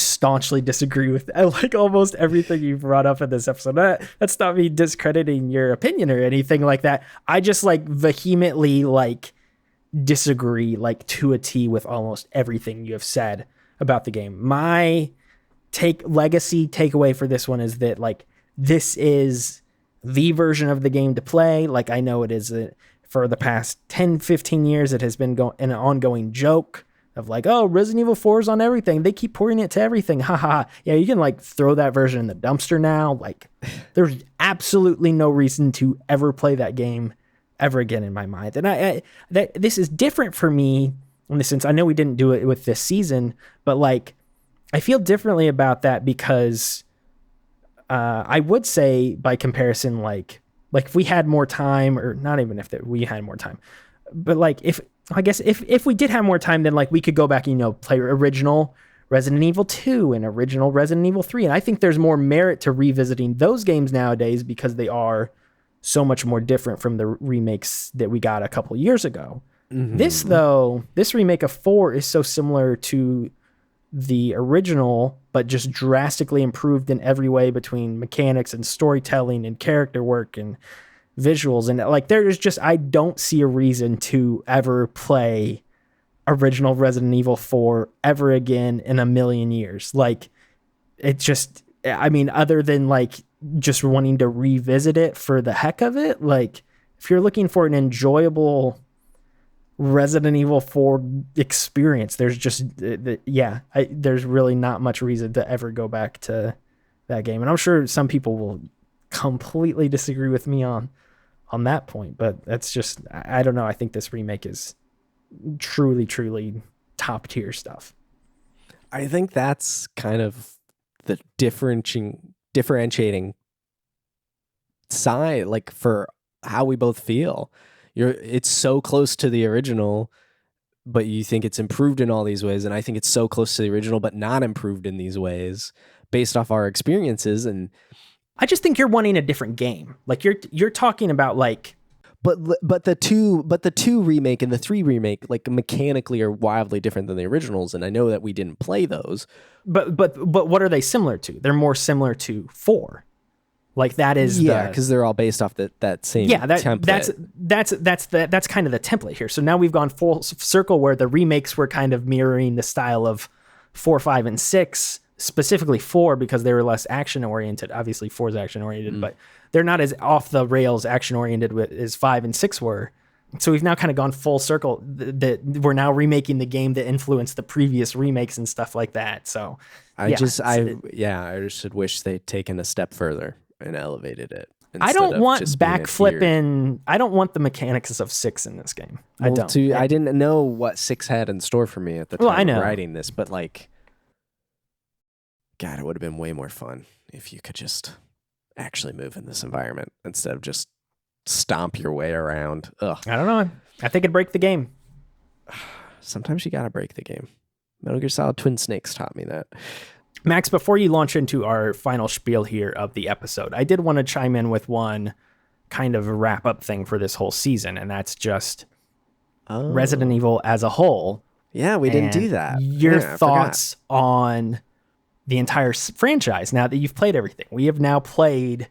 B: staunchly disagree with like almost everything you brought up in this episode. That's not me discrediting your opinion or anything like that. I just vehemently disagree to a T with almost everything you have said about the game. My legacy takeaway for this one is that this is the version of the game to play. I know it is for the past 10, 15 years, it has been an ongoing joke of Resident Evil 4 is on everything. They keep pouring it to everything. Haha. Yeah, you can throw that version in the dumpster now. There's absolutely no reason to ever play that game ever again in my mind. And this is different for me in the sense, I know we didn't do it with this season, but I feel differently about that because I would say by comparison, if we had more time, or not even if we had more time, but if we did have more time, then we could go back and, play original Resident Evil 2 and original Resident Evil 3. And I think there's more merit to revisiting those games nowadays because they are so much more different from the remakes that we got a couple years ago. Mm-hmm. This remake of 4 is so similar to the original, but just drastically improved in every way between mechanics and storytelling and character work and visuals. And there's just, I don't see a reason to ever play original Resident Evil 4 ever again in a million years. It just, I mean, other than just wanting to revisit it for the heck of it, if you're looking for an enjoyable Resident Evil 4 experience, there's just, there's really not much reason to ever go back to that game. And I'm sure some people will completely disagree with me on that point, but that's just, I don't know. I think this remake is truly, truly top tier stuff.
A: I think that's kind of the differentiating side, for how we both feel. It's so close to the original, but you think it's improved in all these ways, and I think it's so close to the original, but not improved in these ways based off our experiences. And
B: I just think you're wanting a different game. You're talking about
A: but the two remake and the 3 remake mechanically are wildly different than the originals, and I know that we didn't play those.
B: But what are they similar to? They're more similar to 4. Like that is
A: because they're all based off that same template.
B: That's kind of the template here. So now we've gone full circle where the remakes were kind of mirroring the style of 4, 5, and 6, specifically 4 because they were less action oriented. Obviously 4 is action oriented, but they're not as off the rails action oriented as 5 and 6 were. So we've now kind of gone full circle that we're now remaking the game that influenced the previous remakes and stuff like that. So
A: I just wish they'd taken a step further and elevated it.
B: I don't want backflipping. I don't want the mechanics of 6 in this game. I don't.
A: I didn't know what 6 had in store for me at the time of writing this, but like, God, it would have been way more fun if you could just actually move in this environment instead of just stomp your way around. Ugh.
B: I don't know. I think it'd break the game.
A: Sometimes you gotta break the game. Metal Gear Solid Twin Snakes taught me that.
B: Max, before you launch into our final spiel here of the episode, I did want to chime in with one kind of wrap-up thing for this whole season, and that's just Resident Evil as a whole.
A: Yeah, we didn't do that.
B: Your thoughts on the entire franchise now that you've played everything. We have now played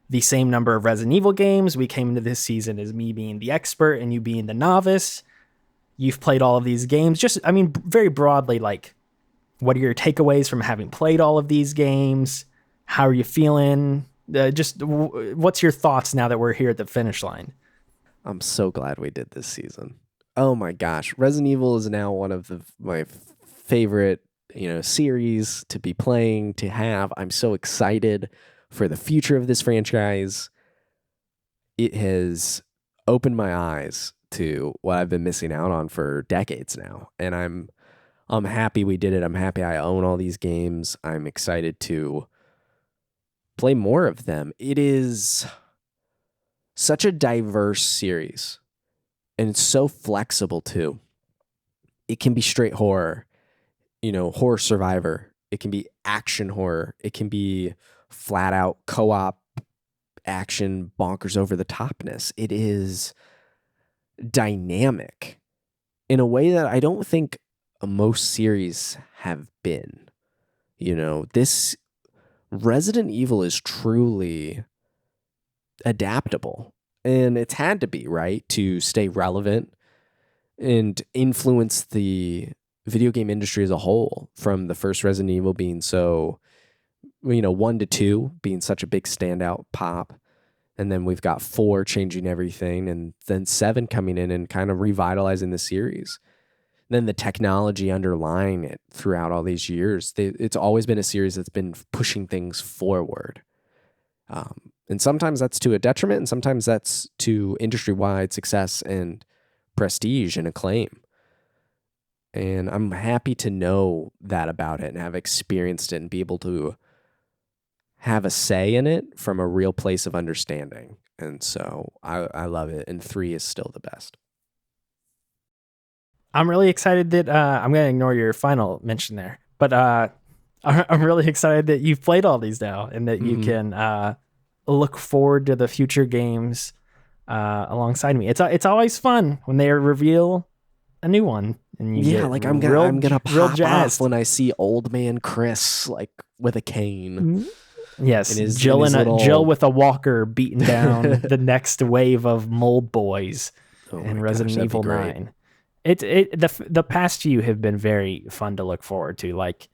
B: the same number of Resident Evil games. We came into this season as me being the expert and you being the novice. You've played all of these games. Just, I mean, very broadly, like, what are your takeaways from having played all of these games? How are you feeling? What's your thoughts now that we're here at the finish line?
A: I'm so glad we did this season. Oh my gosh. Resident Evil is now one of my favorite, series to be playing, to have. I'm so excited for the future of this franchise. It has opened my eyes to what I've been missing out on for decades now. And I'm happy we did it. I'm happy I own all these games. I'm excited to play more of them. It is such a diverse series, and it's so flexible too. It can be straight horror, horror survivor. It can be action horror. It can be flat out co-op action, bonkers over the topness. It is dynamic in a way that I don't think most series have been. This Resident Evil is truly adaptable, and it's had to be, right, to stay relevant and influence the video game industry as a whole, from the first Resident Evil being so, 1 to 2 being such a big standout pop, and then we've got 4 changing everything, and then 7 coming in and kind of revitalizing the series. Then the technology underlying it throughout all these years, it's always been a series that's been pushing things forward. And sometimes that's to a detriment, and sometimes that's to industry-wide success and prestige and acclaim. And I'm happy to know that about it and have experienced it and be able to have a say in it from a real place of understanding. And so I love it. And 3 is still the best.
B: I'm really excited that I'm going to ignore your final mention there, but I'm really excited that you've played all these now and that you can look forward to the future games alongside me. It's always fun when they reveal a new one. And you
A: I'm gonna pop off when I see old man Chris like with a cane.
B: Yes, Jill with a walker beating down the next wave of mold boys in Resident Evil 9. The past few have been very fun to look forward to. Like,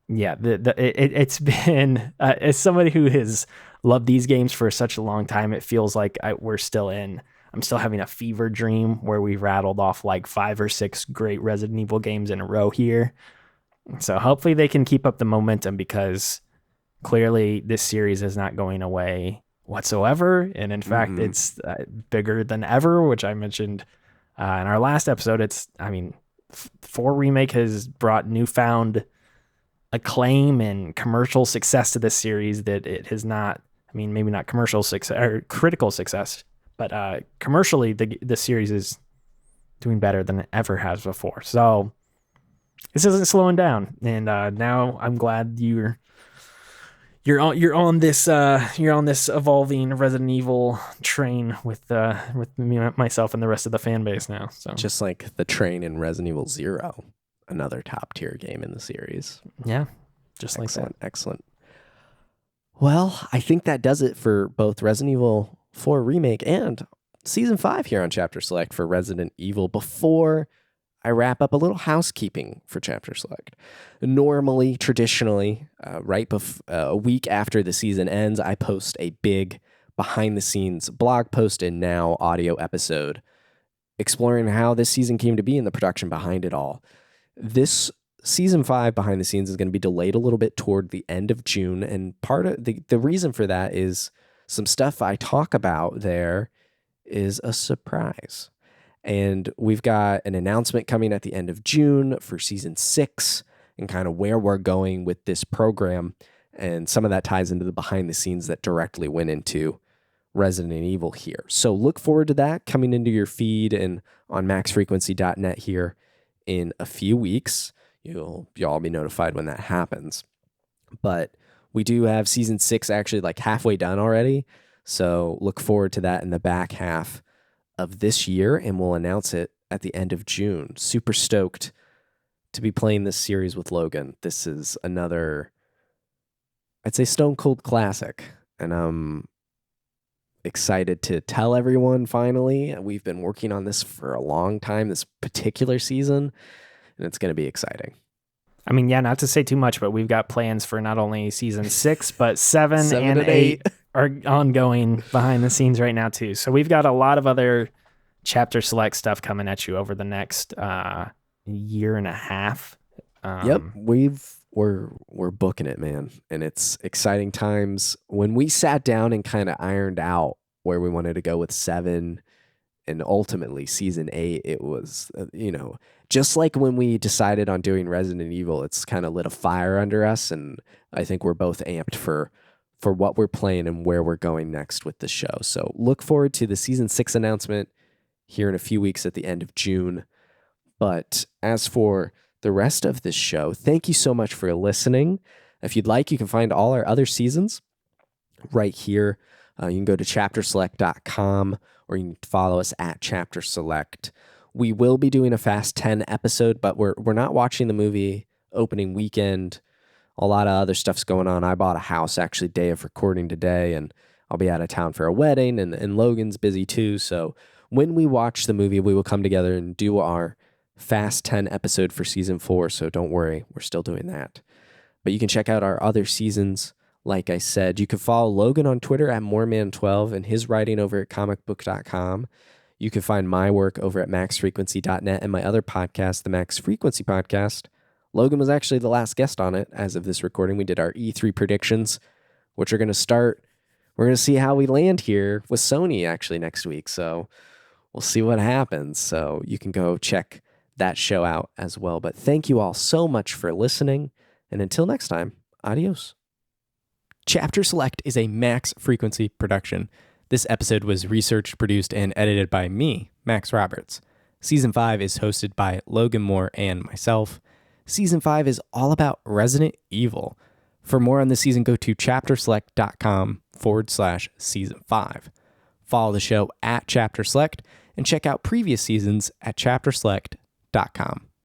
B: it's been as somebody who has loved these games for such a long time, it feels like I'm still having a fever dream where we rattled off like 5 or 6 great Resident Evil games in a row here. So hopefully they can keep up the momentum, because clearly this series is not going away whatsoever. And in fact, it's bigger than ever, which I mentioned in our last episode. 4 Remake has brought newfound acclaim and commercial success to this series that it has not, maybe not commercial success or critical success, but commercially, the series is doing better than it ever has before. So this isn't slowing down, and now I'm glad you're on this evolving Resident Evil train with me, myself, and the rest of the fan base now. So
A: just like the train in Resident Evil 0, another top tier game in the series.
B: Yeah, just like that.
A: Excellent. Well, I think that does it for both Resident Evil 4 Remake and Season 5 here on Chapter Select for Resident Evil. Before I wrap up, a little housekeeping for Chapter Select. Normally, traditionally, a week after the season ends, I post a big behind-the-scenes blog post and now audio episode exploring how this season came to be and the production behind it all. This Season 5 behind the scenes is going to be delayed a little bit toward the end of June, and part of the reason for that is some stuff I talk about there is a surprise. And we've got an announcement coming at the end of June for Season 6 and kind of where we're going with this program, and some of that ties into the behind the scenes that directly went into Resident Evil here. So look forward to that coming into your feed and on maxfrequency.net here in a few weeks. You'll all be notified when that happens. But we do have Season 6 actually like halfway done already. So look forward to that in the back half of this year, and we'll announce it at the end of June. Super stoked to be playing this series with Logan. This is another, I'd say, stone cold classic. And I'm excited to tell everyone finally. We've been working on this for a long time, this particular season, and it's going to be exciting.
B: I mean, yeah, not to say too much, but we've got plans for not only Season 6, but 7 and 8 are ongoing behind the scenes right now too. So we've got a lot of other Chapter Select stuff coming at you over the next year and a half.
A: Yep, we're booking it, man, and it's exciting times. When we sat down and kind of ironed out where we wanted to go with 7 and ultimately Season 8, it was, just like when we decided on doing Resident Evil, it's kind of lit a fire under us, and I think we're both amped for what we're playing and where we're going next with the show. So look forward to the Season 6 announcement here in a few weeks at the end of June. But as for the rest of this show, thank you so much for listening. If you'd like, you can find all our other seasons right here. You can go to chapterselect.com, or you can follow us at Chapter Select. We will be doing a Fast 10 episode, but we're not watching the movie opening weekend. A lot of other stuff's going on. I bought a house actually day of recording today, and I'll be out of town for a wedding, and Logan's busy too. So when we watch the movie, we will come together and do our Fast 10 episode for Season 4, so don't worry, we're still doing that. But you can check out our other seasons. Like I said, you can follow Logan on Twitter at Moreman12 and his writing over at comicbook.com. You can find my work over at maxfrequency.net and my other podcast, the Max Frequency Podcast. Logan was actually the last guest on it as of this recording. We did our E3 predictions, which are going to start. We're going to see how we land here with Sony actually next week. So we'll see what happens. So you can go check that show out as well. But thank you all so much for listening. And until next time, adios. Chapter Select is a Max Frequency production. This episode was researched, produced, and edited by me, Max Roberts. Season 5 is hosted by Logan Moore and myself. Season 5 is all about Resident Evil. For more on this season, go to chapterselect.com/season 5. Follow the show at Chapter Select and check out previous seasons at chapterselect.com.